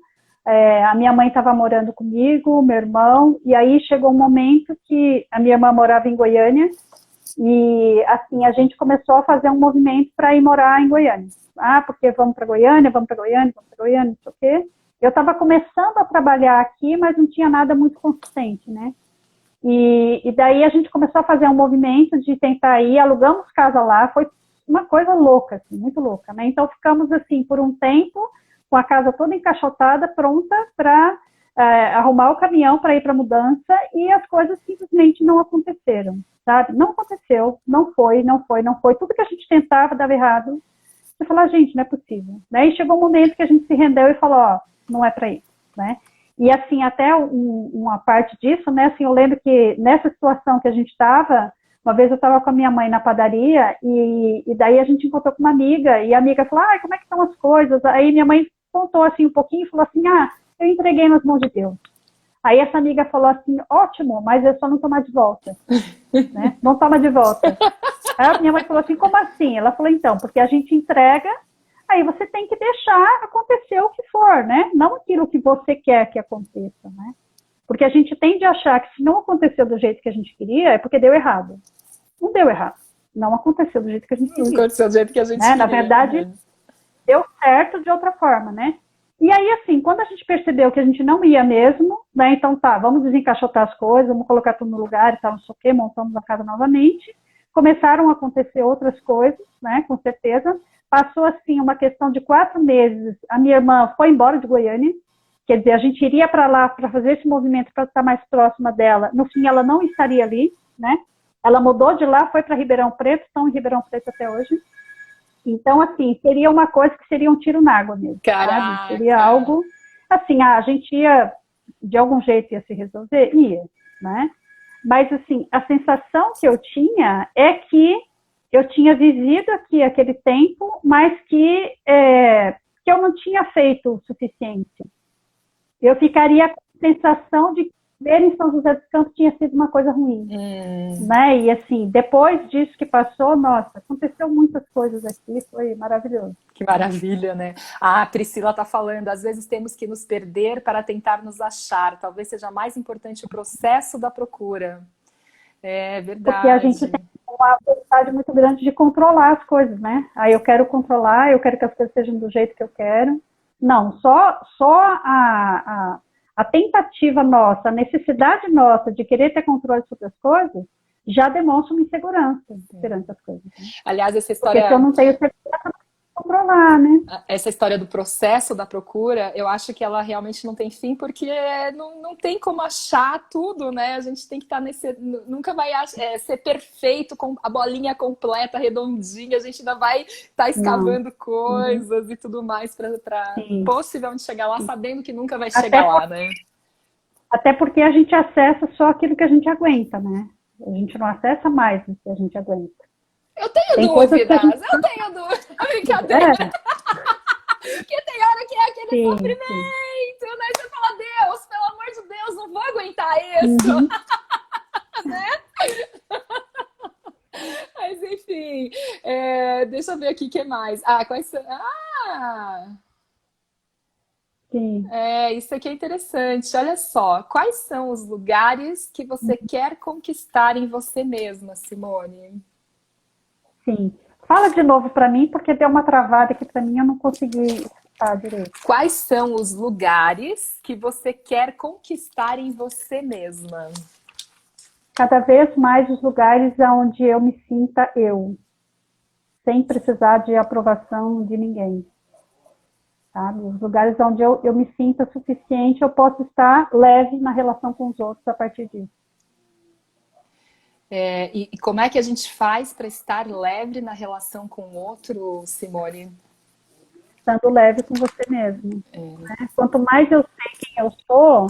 a minha mãe estava morando comigo, meu irmão, e aí chegou um momento que a minha irmã morava em Goiânia, e assim, a gente começou a fazer um movimento para ir morar em Goiânia. Porque vamos para Goiânia, não sei o quê. Eu estava começando a trabalhar aqui, mas não tinha nada muito consistente, né. E daí a gente começou a fazer um movimento de tentar ir, alugamos casa lá, foi uma coisa louca, assim, muito louca, né? Então ficamos assim por um tempo com a casa toda encaixotada, pronta para arrumar o caminhão para ir para a mudança, e as coisas simplesmente não aconteceram, sabe? Não aconteceu, não foi, não foi, não foi. Tudo que a gente tentava dava errado. Você fala, gente, não é possível. Né? E chegou um momento que a gente se rendeu e falou, ó, não é para isso, né? E assim, até uma parte disso, né? Assim, eu lembro que nessa situação que a gente estava, uma vez eu estava com a minha mãe na padaria e daí a gente encontrou com uma amiga e a amiga falou, ah, como é que estão as coisas? Aí minha mãe contou assim um pouquinho e falou assim, ah, eu entreguei nas mãos de Deus. Aí essa amiga falou assim, ótimo, mas é só não tomar de volta, né? Não toma de volta. Aí a minha mãe falou assim, como assim? Ela falou, então, porque a gente entrega, aí você tem que deixar acontecer o que for, né? Não aquilo que você quer que aconteça, né? Porque a gente tende a achar que se não aconteceu do jeito que a gente queria, é porque deu errado. Não deu errado. Não aconteceu do jeito que a gente queria. Não aconteceu do jeito que a gente queria. Na verdade, deu certo de outra forma, né? E aí, assim, quando a gente percebeu que a gente não ia mesmo, né? Então tá, vamos desencaixotar as coisas, vamos colocar tudo no lugar e tal, não sei o quê, montamos a casa novamente. Começaram a acontecer outras coisas, né? Com certeza. Passou, assim, uma questão de 4 meses. A minha irmã foi embora de Goiânia. Quer dizer, a gente iria para lá para fazer esse movimento para estar mais próxima dela. No fim, ela não estaria ali, né? Ela mudou de lá, foi para Ribeirão Preto, estão em Ribeirão Preto até hoje. Então, assim, seria uma coisa que seria um tiro na água mesmo, sabe? Seria algo, assim, a gente ia, de algum jeito ia se resolver? Ia, né? Mas, assim, a sensação que eu tinha é que eu tinha vivido aqui aquele tempo, mas que eu não tinha feito o suficiente. Eu ficaria com a sensação de que ver em São José dos Campos tinha sido uma coisa ruim, né? E assim, depois disso que passou, nossa, aconteceu muitas coisas aqui, foi maravilhoso. Que maravilha, né? A Priscila está falando, às vezes temos que nos perder para tentar nos achar, talvez seja mais importante o processo da procura. É verdade. Porque a gente tem uma vontade muito grande de controlar as coisas, né? Aí eu quero controlar, eu quero que as coisas sejam do jeito que eu quero. Não, só a tentativa nossa, a necessidade nossa de querer ter controle sobre as coisas, já demonstra uma insegurança perante as coisas. Né? Aliás, essa história... Porque se eu não tenho segurança, eu não posso controlar, né? Essa história do processo da procura, eu acho que ela realmente não tem fim, porque não tem como achar tudo, né? A gente tem que estar nesse... Nunca vai ser perfeito, com a bolinha completa, redondinha, a gente ainda vai estar escavando coisas e tudo mais para possivelmente chegar lá, sabendo que nunca vai chegar lá, né? Até porque a gente acessa só aquilo que a gente aguenta, né? A gente não acessa mais do que a gente aguenta. Eu tenho dúvidas, eu tenho dúvidas. Brincadeira. Porque tem hora que é aquele sofrimento, né? Você fala, Deus, pelo amor de Deus, não vou aguentar isso. Né? Mas enfim, deixa eu ver aqui o que mais. Quais são... Sim. Isso aqui é interessante. Olha só, quais são os lugares que você quer conquistar em você mesma, Simone? Sim. Fala de novo para mim, porque deu uma travada aqui para mim, eu não consegui escutar direito. Quais são os lugares que você quer conquistar em você mesma? Cada vez mais os lugares onde eu me sinta eu, sem precisar de aprovação de ninguém. Sabe? Os lugares onde eu me sinta suficiente, eu posso estar leve na relação com os outros a partir disso. E como é que a gente faz para estar leve na relação com o outro, Simone? Estando leve com você mesmo. Né? Quanto mais eu sei quem eu sou,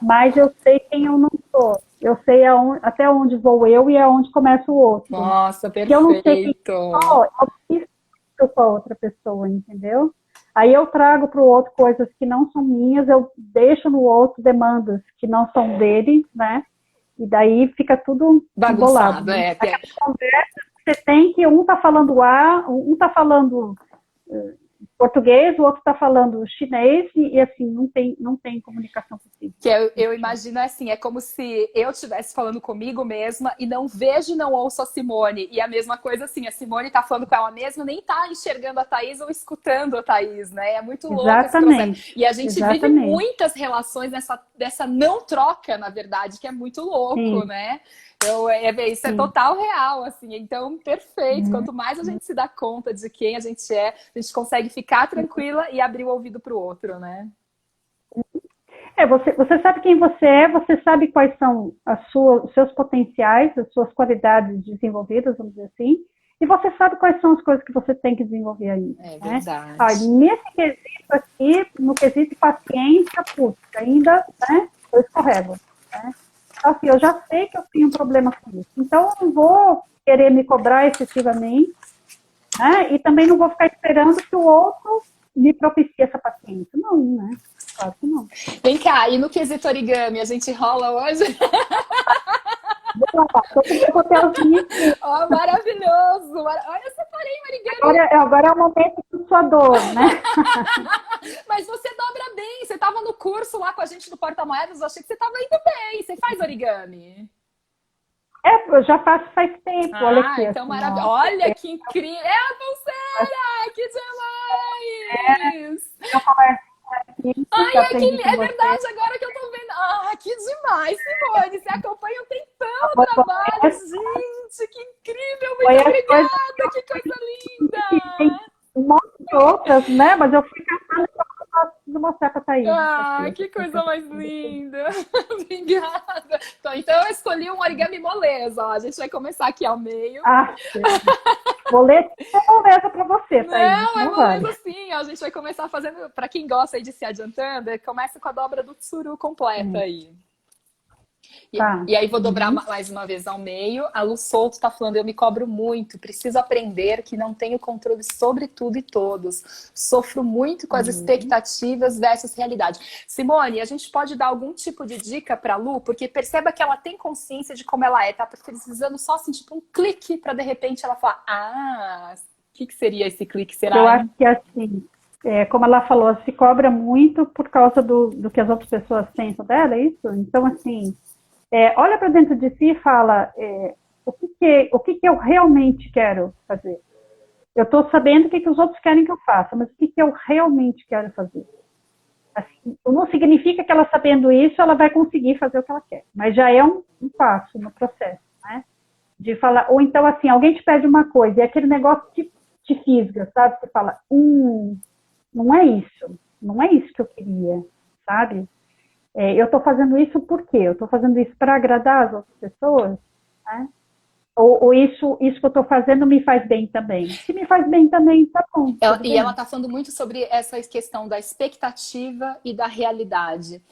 mais eu sei quem eu não sou. Eu sei até onde vou eu e aonde começa o outro. Nossa, perfeito. Se eu não sei quem eu sou, eu preciso com a outra pessoa, entendeu? Aí eu trago para o outro coisas que não são minhas, eu deixo no outro demandas que não são dele, né? E daí fica tudo bagunçado, embolado. Conversa, você tem que um tá falando um tá falando português, o outro tá falando chinês e assim, não tem comunicação possível. Que eu imagino assim, é como se eu estivesse falando comigo mesma e não vejo e não ouço a Simone. E a mesma coisa assim, a Simone tá falando com ela mesma, nem tá enxergando a Thaís ou escutando a Thaís, né? É muito louco esse processo. E a gente vive muitas relações dessa não troca, na verdade, que é muito louco, né? Então, isso é total real, assim. Então, perfeito. Quanto mais a gente se dá conta de quem a gente é, a gente consegue ficar tranquila e abrir o ouvido pro outro, né? Você sabe quem você é, você sabe quais são os seus potenciais, as suas qualidades desenvolvidas, vamos dizer assim, e você sabe quais são as coisas que você tem que desenvolver ainda. É Né? verdade. Nesse quesito aqui, no quesito paciência, putz, ainda, né, eu escorrego. Né? Então, assim, eu já sei que eu tenho um problema com isso. Então, eu não vou querer me cobrar excessivamente, né? E também não vou ficar esperando que o outro me propicie essa paciência. Não, né? Claro que não. Vem cá, e no quesito origami, a gente rola hoje? Vou lá, tô com o hotelzinho aqui. Oh, maravilhoso! Olha, eu separei um origami. Agora é o momento do sua dor, né? Mas você dobra bem. Você estava no curso lá com a gente do Porta-Moedas, eu achei que você estava indo bem. Você faz origami? Eu já faço faz tempo. Olha aqui. Então assim, maravilhoso. Olha que incrível. É a pulseira! Que demais! Eu converso aqui, Ai, é você. verdade, agora que eu tô vendo. Ah, que demais, Simone. Você acompanha um tempão o trabalho. Gente, que incrível. Muito obrigada. Que coisa Tem linda. um monte de outras, né? Mas eu fui caçando para mostrar para a Thaís. Ah, que coisa mais linda. Obrigada. Então eu escolhi um origami moleza. Ó. A gente vai começar aqui ao meio. Moleza é moleza para você, Thaís. Não, é moleza sim. A gente vai começar fazendo, para quem gosta aí de se adiantando, começa com a dobra do tsuru completa aí. E aí vou dobrar mais uma vez ao meio. A Lu Souto tá falando, eu me cobro muito, preciso aprender que não tenho controle sobre tudo e todos. Sofro muito com as expectativas versus realidade. Simone, a gente pode dar algum tipo de dica pra Lu? Porque perceba que ela tem consciência de como ela é, tá precisando só assim, tipo um clique pra de repente ela falar, o que seria esse clique? Será? Eu acho que assim, como ela falou, ela se cobra muito por causa do que as outras pessoas pensam dela, é isso? Então, assim, olha para dentro de si e fala o que eu realmente quero fazer. Eu estou sabendo o que os outros querem que eu faça, mas o que eu realmente quero fazer? Assim, não significa que ela sabendo isso, ela vai conseguir fazer o que ela quer, mas já é um passo no processo, né? De falar, ou então assim, alguém te pede uma coisa e aquele negócio te fisga, sabe? Você fala, não é isso que eu queria, sabe? Eu estou fazendo isso por quê? Eu estou fazendo isso para agradar as outras pessoas? Né? Ou isso que eu estou fazendo me faz bem também? Se me faz bem também, tá bom. E ela está falando muito sobre essa questão da expectativa e da realidade.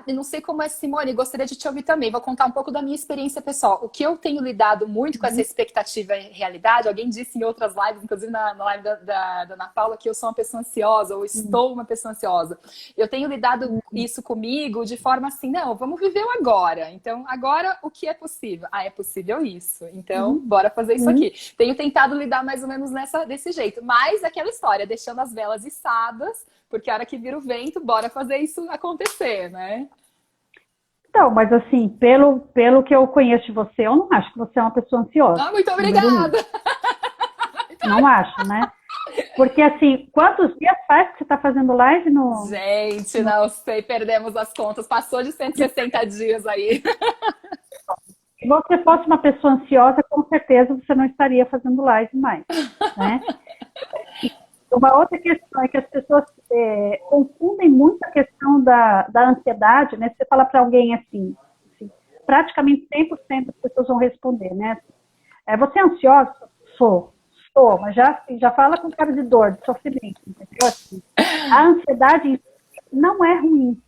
Não sei como é, Simone, gostaria de te ouvir também. Vou contar um pouco da minha experiência pessoal. O que eu tenho lidado muito com essa expectativa e realidade, alguém disse em outras lives, inclusive na live da Ana Paula, que eu sou uma pessoa ansiosa, ou estou uma pessoa ansiosa. Eu tenho lidado isso comigo de forma assim, não, vamos viver o agora. Então, agora o que é possível? É possível isso. Então, bora fazer isso aqui. Tenho tentado lidar mais ou menos desse jeito. Mas aquela história, deixando as velas içadas, porque a hora que vira o vento, bora fazer isso acontecer, né? Então, mas assim, pelo que eu conheço de você, eu não acho que você é uma pessoa ansiosa. Muito obrigada! Não acho, né? Porque assim, quantos dias faz que você está fazendo live no... Gente, não sei, perdemos as contas. Passou de 160 dias aí. Se você fosse uma pessoa ansiosa, com certeza você não estaria fazendo live mais, né? Uma outra questão é que as pessoas confundem muito a questão da ansiedade, né? Você fala para alguém assim, praticamente 100% das pessoas vão responder, né? Você é ansiosa? Sou, mas já fala com cara de dor, de sofrimento, entendeu? Assim, a ansiedade não é ruim.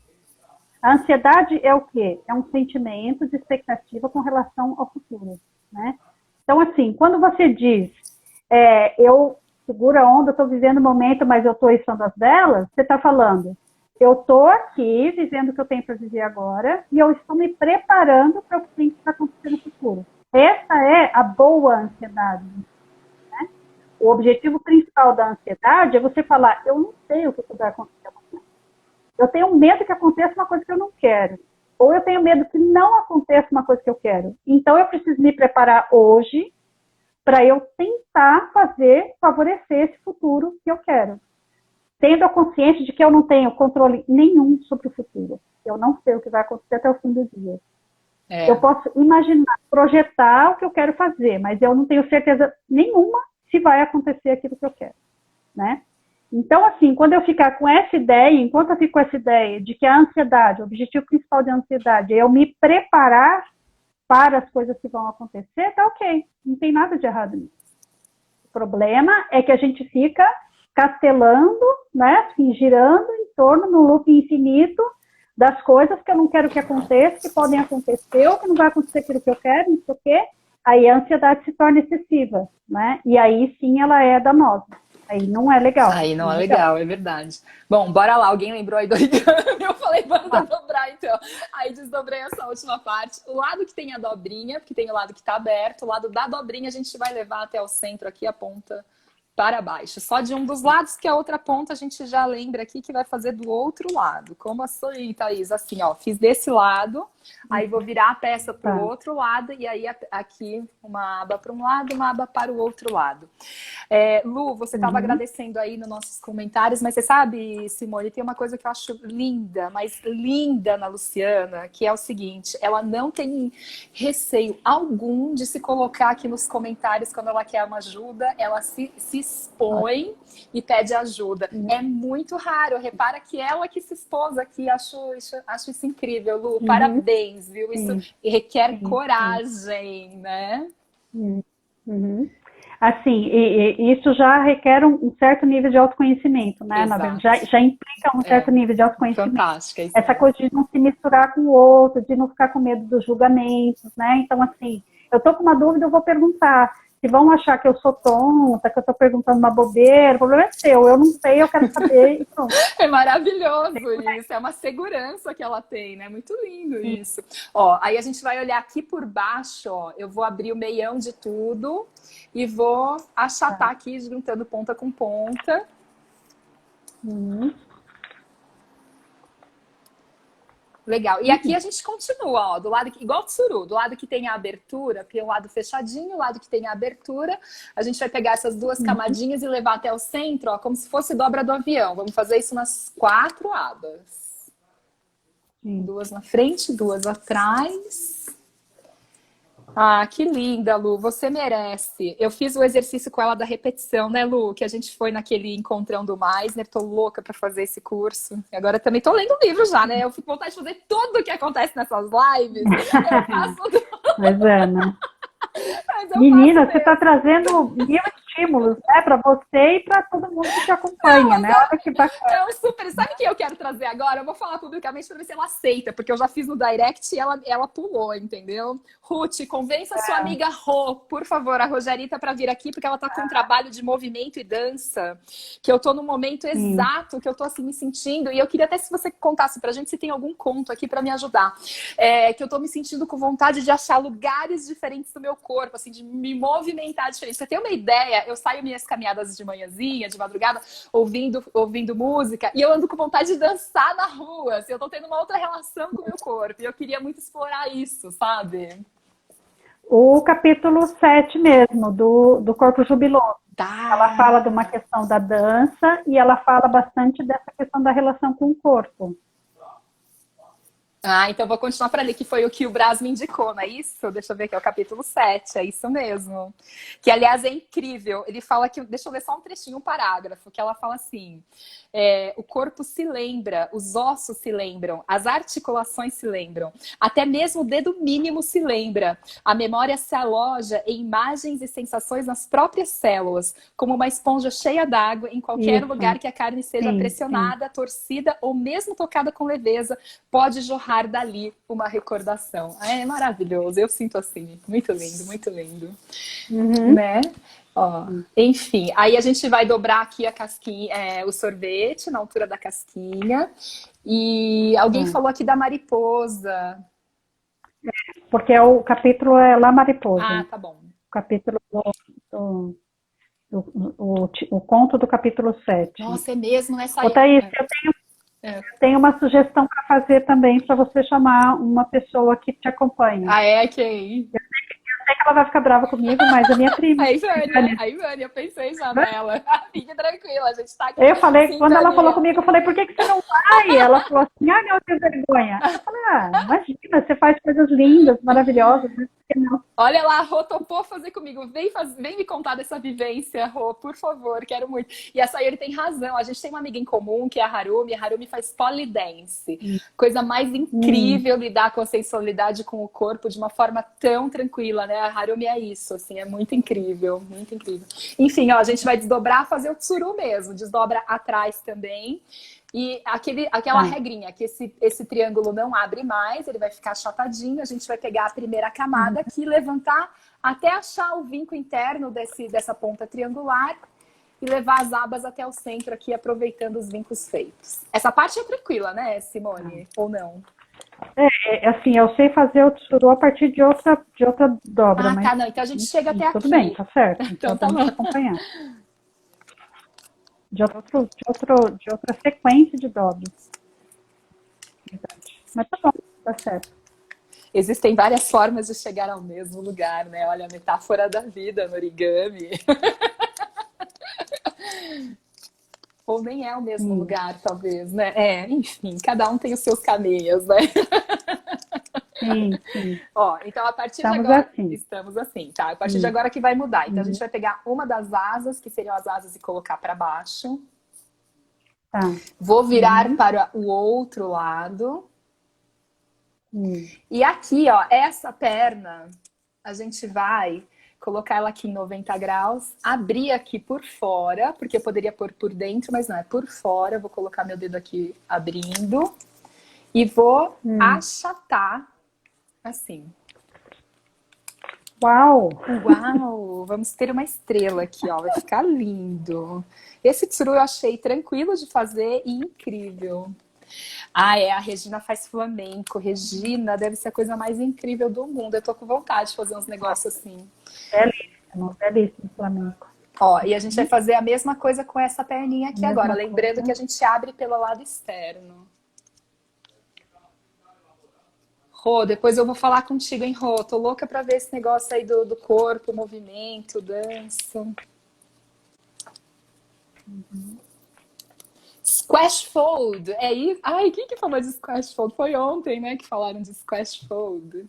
A ansiedade é o quê? É um sentimento de expectativa com relação ao futuro, né? Então, assim, quando você diz, eu segura a onda, estou vivendo o momento, mas eu estou içando as velas, você está falando, eu estou aqui vivendo o que eu tenho para viver agora e eu estou me preparando para o que vai acontecer no futuro. Essa é a boa ansiedade. Né? O objetivo principal da ansiedade é você falar, eu não sei o que vai acontecer amanhã. Eu tenho medo que aconteça uma coisa que eu não quero. Ou eu tenho medo que não aconteça uma coisa que eu quero. Então eu preciso me preparar hoje para eu tentar favorecer esse futuro que eu quero. Tendo a consciência de que eu não tenho controle nenhum sobre o futuro. Eu não sei o que vai acontecer até o fim do dia. Eu posso imaginar, projetar o que eu quero fazer, mas eu não tenho certeza nenhuma se vai acontecer aquilo que eu quero. Né? Então, assim, quando eu ficar com essa ideia, enquanto eu fico com essa ideia de que a ansiedade, o objetivo principal da ansiedade é eu me preparar para as coisas que vão acontecer, tá ok, não tem nada de errado nisso. O problema é que a gente fica castelando, né, assim, girando em torno no loop infinito das coisas que eu não quero que aconteça, que podem acontecer, ou que não vai acontecer aquilo que eu quero, não sei o quê. Aí a ansiedade se torna excessiva, né? E aí sim ela é danosa. Aí não é legal. Aí não é legal, é verdade. Bom, bora lá. Alguém lembrou aí do origami? Eu falei, vamos dobrar então. Aí desdobrei essa última parte. O lado que tem a dobrinha, porque tem o lado que tá aberto, o lado da dobrinha a gente vai levar até o centro aqui, a ponta para baixo. Só de um dos lados, que a outra ponta a gente já lembra aqui que vai fazer do outro lado. Como assim, Thaís? Assim, ó, fiz desse lado, aí vou virar a peça para o outro lado, e aí aqui uma aba para um lado, uma aba para o outro lado. Lu, você estava agradecendo aí nos nossos comentários, mas você sabe, Simone, tem uma coisa que eu acho linda, mas linda na Luciana, que é o seguinte, ela não tem receio algum de se colocar aqui nos comentários quando ela quer uma ajuda, ela se expõe e pede ajuda. É muito raro, repara que ela que se expôs aqui, acho isso incrível, Lu, parabéns, viu? Isso requer coragem, né? Assim, isso já requer um certo nível de autoconhecimento, né? Já implica um certo nível de autoconhecimento. Fantástica. Essa coisa de não se misturar com o outro, de não ficar com medo dos julgamentos, né? Então, assim, eu tô com uma dúvida, eu vou perguntar. Se vão achar que eu sou tonta, que eu tô perguntando uma bobeira, o problema é seu, eu não sei, eu quero saber e pronto. É maravilhoso isso, é uma segurança que ela tem, né? Muito lindo isso. Ó, aí a gente vai olhar aqui por baixo, ó, eu vou abrir o meião de tudo e vou achatar aqui, juntando ponta com ponta. Legal. E aqui a gente continua, ó, do lado que, igual o tsuru, do lado que tem a abertura, porque é o lado fechadinho, o lado que tem a abertura, a gente vai pegar essas duas camadinhas e levar até o centro, ó, como se fosse dobra do avião. Vamos fazer isso nas 4 abas. 2 na frente, 2 atrás. Ah, que linda, Lu, você merece. Eu fiz o exercício com ela da repetição, né, Lu? Que a gente foi naquele encontrão do Meisner, tô louca pra fazer esse curso. E agora também tô lendo o livro já, né? Eu fico com vontade de fazer tudo o que acontece nessas lives. Eu faço... Mas é, né? Menina, você tá trazendo 1000 estímulos, né? Pra você e pra todo mundo que te acompanha, né? Olha que bacana. Super. Sabe o que eu quero trazer agora? Eu vou falar publicamente pra ver se ela aceita, porque eu já fiz no direct e ela pulou, entendeu? Ruth, convença sua amiga Rô, por favor, a Rogerita, pra vir aqui, porque ela tá com um trabalho de movimento e dança, que eu tô no momento exato, que eu tô assim me sentindo, e eu queria até se você contasse pra gente se tem algum conto aqui pra me ajudar, que eu tô me sentindo com vontade de achar lugares diferentes do meu corpo, assim, de me movimentar diferente. Você tem uma ideia? Eu saio minhas caminhadas de manhãzinha, de madrugada, ouvindo música, e eu ando com vontade de dançar na rua, assim, eu tô tendo uma outra relação com o meu corpo, e eu queria muito explorar isso, sabe? O capítulo 7 mesmo, do Corpo Jubiloso. Ela fala de uma questão da dança e ela fala bastante dessa questão da relação com o corpo. Ah, então vou continuar para ler, que foi o que o Brás me indicou, não é isso? Deixa eu ver aqui, é o capítulo 7, é isso mesmo. Que, aliás, é incrível. Ele fala que... Deixa eu ler só um trechinho, um parágrafo, que ela fala assim... o corpo se lembra, os ossos se lembram, as articulações se lembram, até mesmo o dedo mínimo se lembra. A memória se aloja em imagens e sensações nas próprias células, como uma esponja cheia d'água em qualquer lugar que a carne seja pressionada, torcida ou mesmo tocada com leveza, pode jorrar dali uma recordação. É maravilhoso, eu sinto assim, muito lindo, né? Ó, enfim, aí a gente vai dobrar aqui a casquinha, o sorvete na altura da casquinha, e alguém falou aqui da mariposa. Porque o capítulo é La Mariposa. Ah, tá bom. O capítulo o conto do capítulo 7. Nossa, é mesmo essa aí. Ô, Thaís, eu tenho uma sugestão para fazer também, para você chamar uma pessoa que te acompanha. Ah, é? Quem? Eu sei que ela vai ficar brava comigo, mas a minha prima. A Ivânia, eu pensei já nela. Fique tranquila, a gente tá aqui. Eu falei, quando ela falou comigo, eu falei, por que você não vai? Ela falou assim, não, eu tenho vergonha. Eu falei, imagina, você faz coisas lindas, maravilhosas, Olha lá, a Rô topou fazer comigo. Vem me contar dessa vivência, Rô, por favor, quero muito. E a Sayuri tem razão. A gente tem uma amiga em comum, que é a Harumi. A Harumi faz polydance. Coisa mais Hum, incrível lidar com a sensualidade, com o corpo de uma forma tão tranquila, né? A Harumi é isso, assim, é muito incrível, muito incrível. Enfim, ó, a gente vai desdobrar, fazer o tsuru mesmo. Desdobra atrás também. E aquela tá. regrinha, que esse triângulo não abre mais, ele vai ficar achatadinho, a gente vai pegar a primeira camada Uhum. aqui, levantar até achar o vinco interno dessa ponta triangular e levar as abas até o centro aqui, aproveitando os vincos feitos. Essa parte é tranquila, né, Simone? Ou não? Assim, eu sei fazer o tsuru a partir de outra dobra, Ah, mas tá, não. Então a gente chega até enfim, tudo bem, aqui. tá certo. Então tá Podemos bom. acompanhar. De outra sequência de dobras, verdade. Mas tá bom, tá certo. Existem várias formas de chegar ao mesmo lugar, né? Olha a metáfora da vida no origami. Ou nem é o mesmo Sim, lugar, talvez, né? É, enfim, cada um tem os seus caminhos, né? sim, sim. Ó, então a partir de Estamos agora, assim. estamos assim, tá? A partir de Isso. agora que vai mudar. Então a gente Uhum. vai pegar uma das asas, que seriam as asas, e colocar para baixo. Tá. Vou virar Uhum. para o outro lado. Isso. E aqui, ó, essa perna, a gente vai colocar ela aqui em 90 graus, abrir aqui por fora, porque eu poderia pôr por dentro, mas não, é por fora. Vou colocar meu dedo aqui abrindo e vou Hum. achatar assim. Uau! Uau! Vamos ter uma estrela aqui, ó. Vai ficar lindo. Esse tsuru eu achei tranquilo de fazer e incrível. Ah, é. A Regina faz flamenco. Regina deve ser a coisa mais incrível do mundo. Eu tô com vontade de fazer uns negócios assim. Belíssimo, belíssimo flamenco. Ó, e a gente vai fazer a mesma coisa com essa perninha A aqui agora. mesma Lembrando que coisa. a gente abre pelo lado externo. Rô, depois eu vou falar contigo, hein, Rô? Tô louca pra ver esse negócio aí do corpo, movimento, dança. Squash Fold, é isso? Ai, quem que falou de Squash Fold? Foi ontem, né, que falaram de Squash Fold.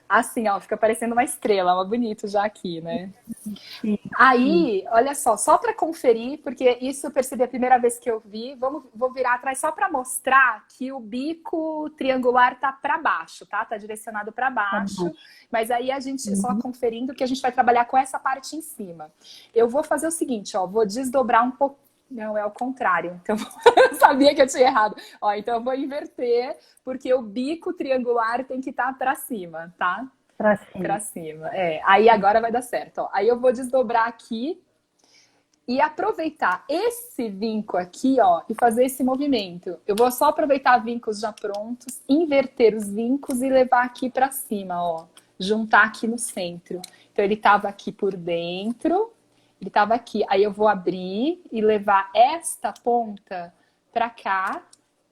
Assim, ó, fica parecendo uma estrela, uma bonito já aqui, né? Sim, sim. Aí, olha só para conferir, porque isso eu percebi a primeira vez que eu vi. Vou virar atrás só para mostrar que o bico triangular tá para baixo, tá? Tá direcionado para Tá bom. baixo. Mas aí a gente só Uhum. conferindo que a gente vai trabalhar com essa parte em cima. Eu vou fazer o seguinte, ó, vou desdobrar um pouco. Não, é o contrário. Então, eu sabia que eu tinha errado. Ó, então eu vou inverter, porque o bico triangular tem que estar para cima, tá? Pra Pra cima. cima, é. Aí agora vai dar certo, ó. Aí eu vou desdobrar aqui e aproveitar esse vinco aqui, ó, e fazer esse movimento. Eu vou só aproveitar vincos já prontos, inverter os vincos e levar aqui pra cima, ó. Juntar aqui no centro. Então ele tava aqui por dentro, ele tava aqui. Aí eu vou abrir e levar esta ponta pra cá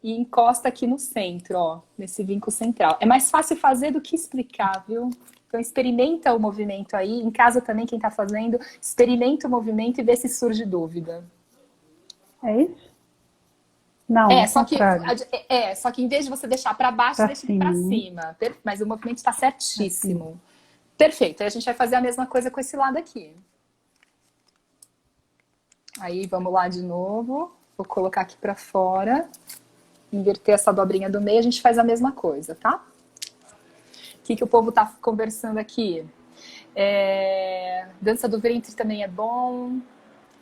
e encosta aqui no centro, ó, nesse vinco central. É mais fácil fazer do que explicar, viu? Então experimenta o movimento aí, em casa também quem tá fazendo, experimenta o movimento e vê se surge dúvida. É isso? Não, É, ao contrário. só que em vez de você deixar para baixo, Pra deixa ele cima, para né? cima. Mas o movimento está Pra cima. certíssimo. Perfeito. Aí a gente vai fazer a mesma coisa com esse lado aqui. Aí vamos lá de novo. Vou colocar aqui para fora. Inverter essa dobrinha do meio, a gente faz a mesma coisa, tá? O que o povo tá conversando aqui? Dança do ventre também é bom.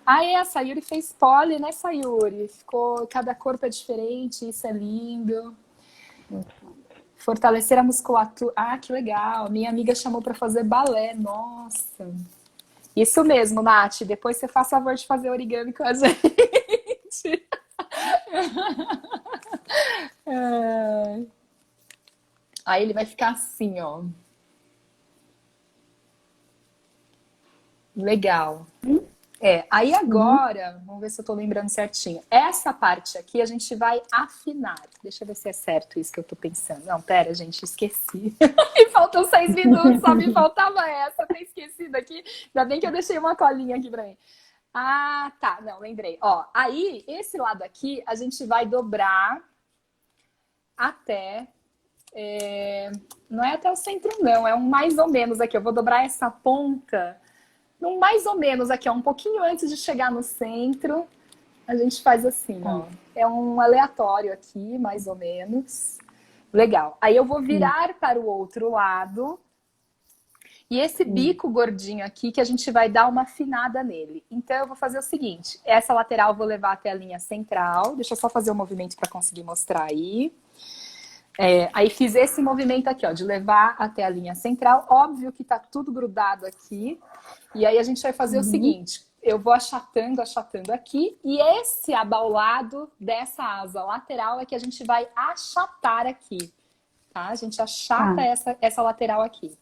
Ah, é, a Sayuri fez pole, né, Sayuri? Ficou, cada corpo é diferente, isso é lindo. Fortalecer a musculatura. Ah, que legal. Minha amiga chamou para fazer balé. Nossa. Isso mesmo, Nath. Depois você faz favor de fazer origami com a gente. É. Aí ele vai ficar assim, ó. Legal. Aí Uhum. agora, vamos ver se eu tô lembrando certinho. Essa parte aqui a gente vai afinar. Deixa eu ver se é certo isso que eu tô pensando. Não, pera, gente, esqueci. E faltam 6 minutos, só me faltava essa. Ter esquecido aqui. Ainda bem que eu deixei uma colinha aqui pra mim. Ah, tá. Não, lembrei. Ó, aí, esse lado aqui, a gente vai dobrar até Não é até o centro, não. É um mais ou menos aqui. Eu vou dobrar essa ponta. Um mais ou menos aqui, ó. Um pouquinho antes de chegar no centro. A gente faz assim, Tá. ó. É um aleatório aqui, mais ou menos. Legal. Aí eu vou Sim, virar para o outro lado. E esse sim. bico gordinho aqui, que a gente vai dar uma afinada nele. Então, eu vou fazer o seguinte. Essa lateral eu vou levar até a linha central. Deixa eu só fazer o movimento para conseguir mostrar aí. Aí fiz esse movimento aqui, ó, de levar até a linha central. Óbvio que tá tudo grudado aqui. E aí a gente vai fazer o Uhum. seguinte. Eu vou achatando, achatando aqui. E esse abaulado dessa asa lateral é que a gente vai achatar aqui. Tá? A gente achata Tá. essa lateral aqui.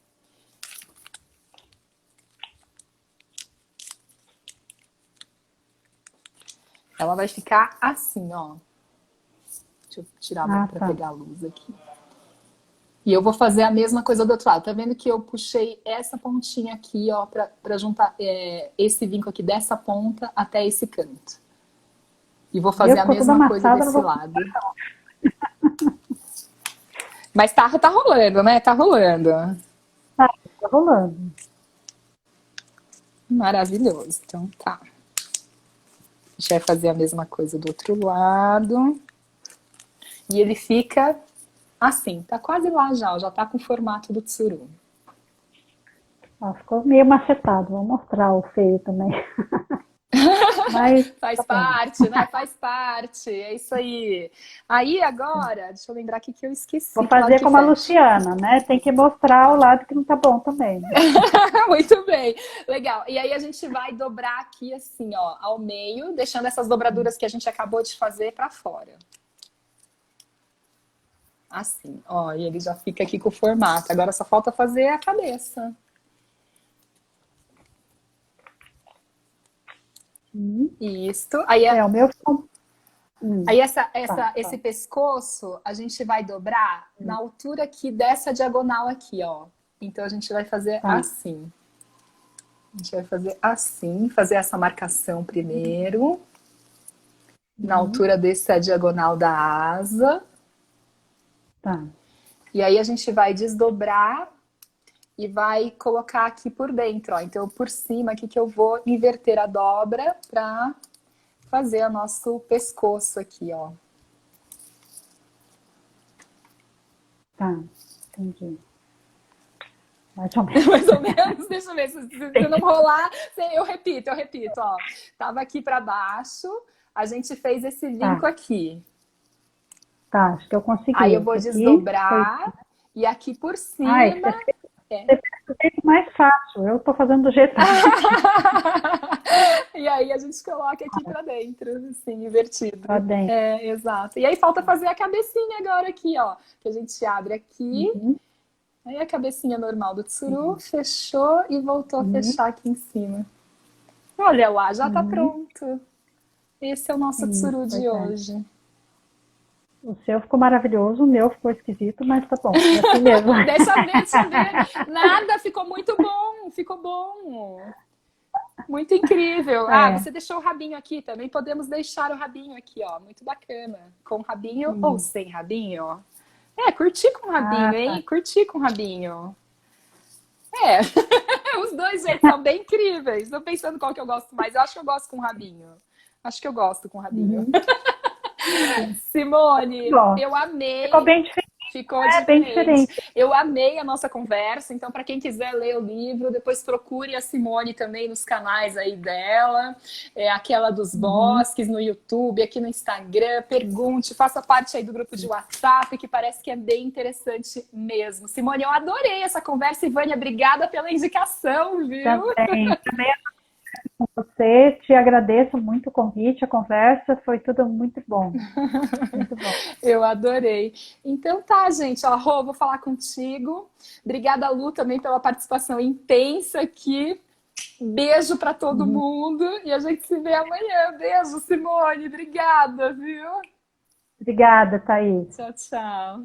Ela vai ficar assim, ó. Deixa eu tirar Ah, para tá. pegar a luz aqui. E eu vou fazer a mesma coisa do outro lado. Tá vendo que eu puxei essa pontinha aqui, ó, para juntar esse vinco aqui dessa ponta até esse canto. E vou Eu fazer a ficou toda mesma coisa amassada, não desse vou. lado. Mas tá rolando, né? Tá rolando. Tá, tá rolando. Maravilhoso. Então tá. A gente vai fazer a mesma coisa do outro lado. E ele fica assim, tá quase lá já, ó, já tá com o formato do tsuru. Ó, ficou meio macetado. Vou mostrar o feio também. Mas Faz tá bom. parte, né? Faz parte. É isso aí. Aí agora, deixa eu lembrar aqui que eu Vou esqueci que lado fazer que como a fecha. Luciana, né? Tem que mostrar o lado que não tá bom também. Muito bem. Legal. E aí a gente vai dobrar aqui assim, ó, ao meio, deixando essas dobraduras que a gente acabou de fazer para fora. Assim, ó, e ele já fica aqui com o formato. Agora só falta fazer a cabeça. Hum. Isto. Aí É, o meu ficou. Aí Tá, esse tá. pescoço a gente vai dobrar na altura aqui dessa diagonal aqui, ó. Então a gente vai fazer Tá. assim. A gente vai fazer assim, fazer essa marcação primeiro, na Uhum. altura dessa diagonal da asa. Tá. E aí a gente vai desdobrar e vai colocar aqui por dentro, ó. Então por cima aqui que eu vou inverter a dobra para fazer o nosso pescoço aqui, ó. Tá. Entendi. Mais ou menos. Mais ou menos, deixa eu ver se não rolar, eu repito, ó. Tava aqui para baixo, a gente fez esse vinco Tá. aqui. Tá. Acho que eu Aí consegui. eu vou Esse aqui foi. desdobrar e aqui por Ai, cima. você fez do jeito mais fácil. Eu tô fazendo do jeito mais difícil. E aí a gente coloca aqui para dentro, assim, Tá invertido. dentro. É, exato. E aí falta fazer a cabecinha agora aqui, ó. Que a gente abre aqui, Uhum. aí a cabecinha normal do tsuru, fechou e voltou a Uhum. fechar aqui em cima. Olha lá, já tá Uhum. pronto. Esse é o nosso tsuru Pois de é. hoje. O seu ficou maravilhoso, o meu ficou esquisito, mas tá bom. É assim mesmo. Deixa eu ver, deixa eu ver. Nada, ficou muito bom, ficou bom. Muito incrível. Ah, É. você deixou o rabinho aqui também. Podemos deixar o rabinho aqui, ó. Muito bacana. Com rabinho ou Sim. sem rabinho? Curti com rabinho, Ah, tá. hein? Curti com rabinho. É, os dois jeitos são bem incríveis. Tô pensando qual que eu gosto mais. Eu acho que eu gosto com rabinho. Acho que eu gosto com rabinho. Uhum. Sim. Simone, Bom, eu ficou amei. bem diferente, Ficou né? Bem diferente. diferente. Eu amei a nossa conversa. Então, para quem quiser ler o livro, depois procure a Simone também nos canais aí dela, aquela dos Uhum. bosques no YouTube, aqui no Instagram. Pergunte, faça parte aí do grupo de WhatsApp, que parece que é bem interessante mesmo. Simone, eu adorei essa conversa. Ivânia, obrigada pela indicação, viu? Também com você, te agradeço muito o convite, a conversa, foi tudo muito bom. Muito bom. Eu adorei. Então tá, gente. Ó, Rô, vou falar contigo. Obrigada, Lu, também pela participação intensa aqui. Beijo para todo Uhum. mundo e a gente se vê amanhã. Beijo, Simone. Obrigada, viu? Obrigada, Thaís. Tchau, tchau.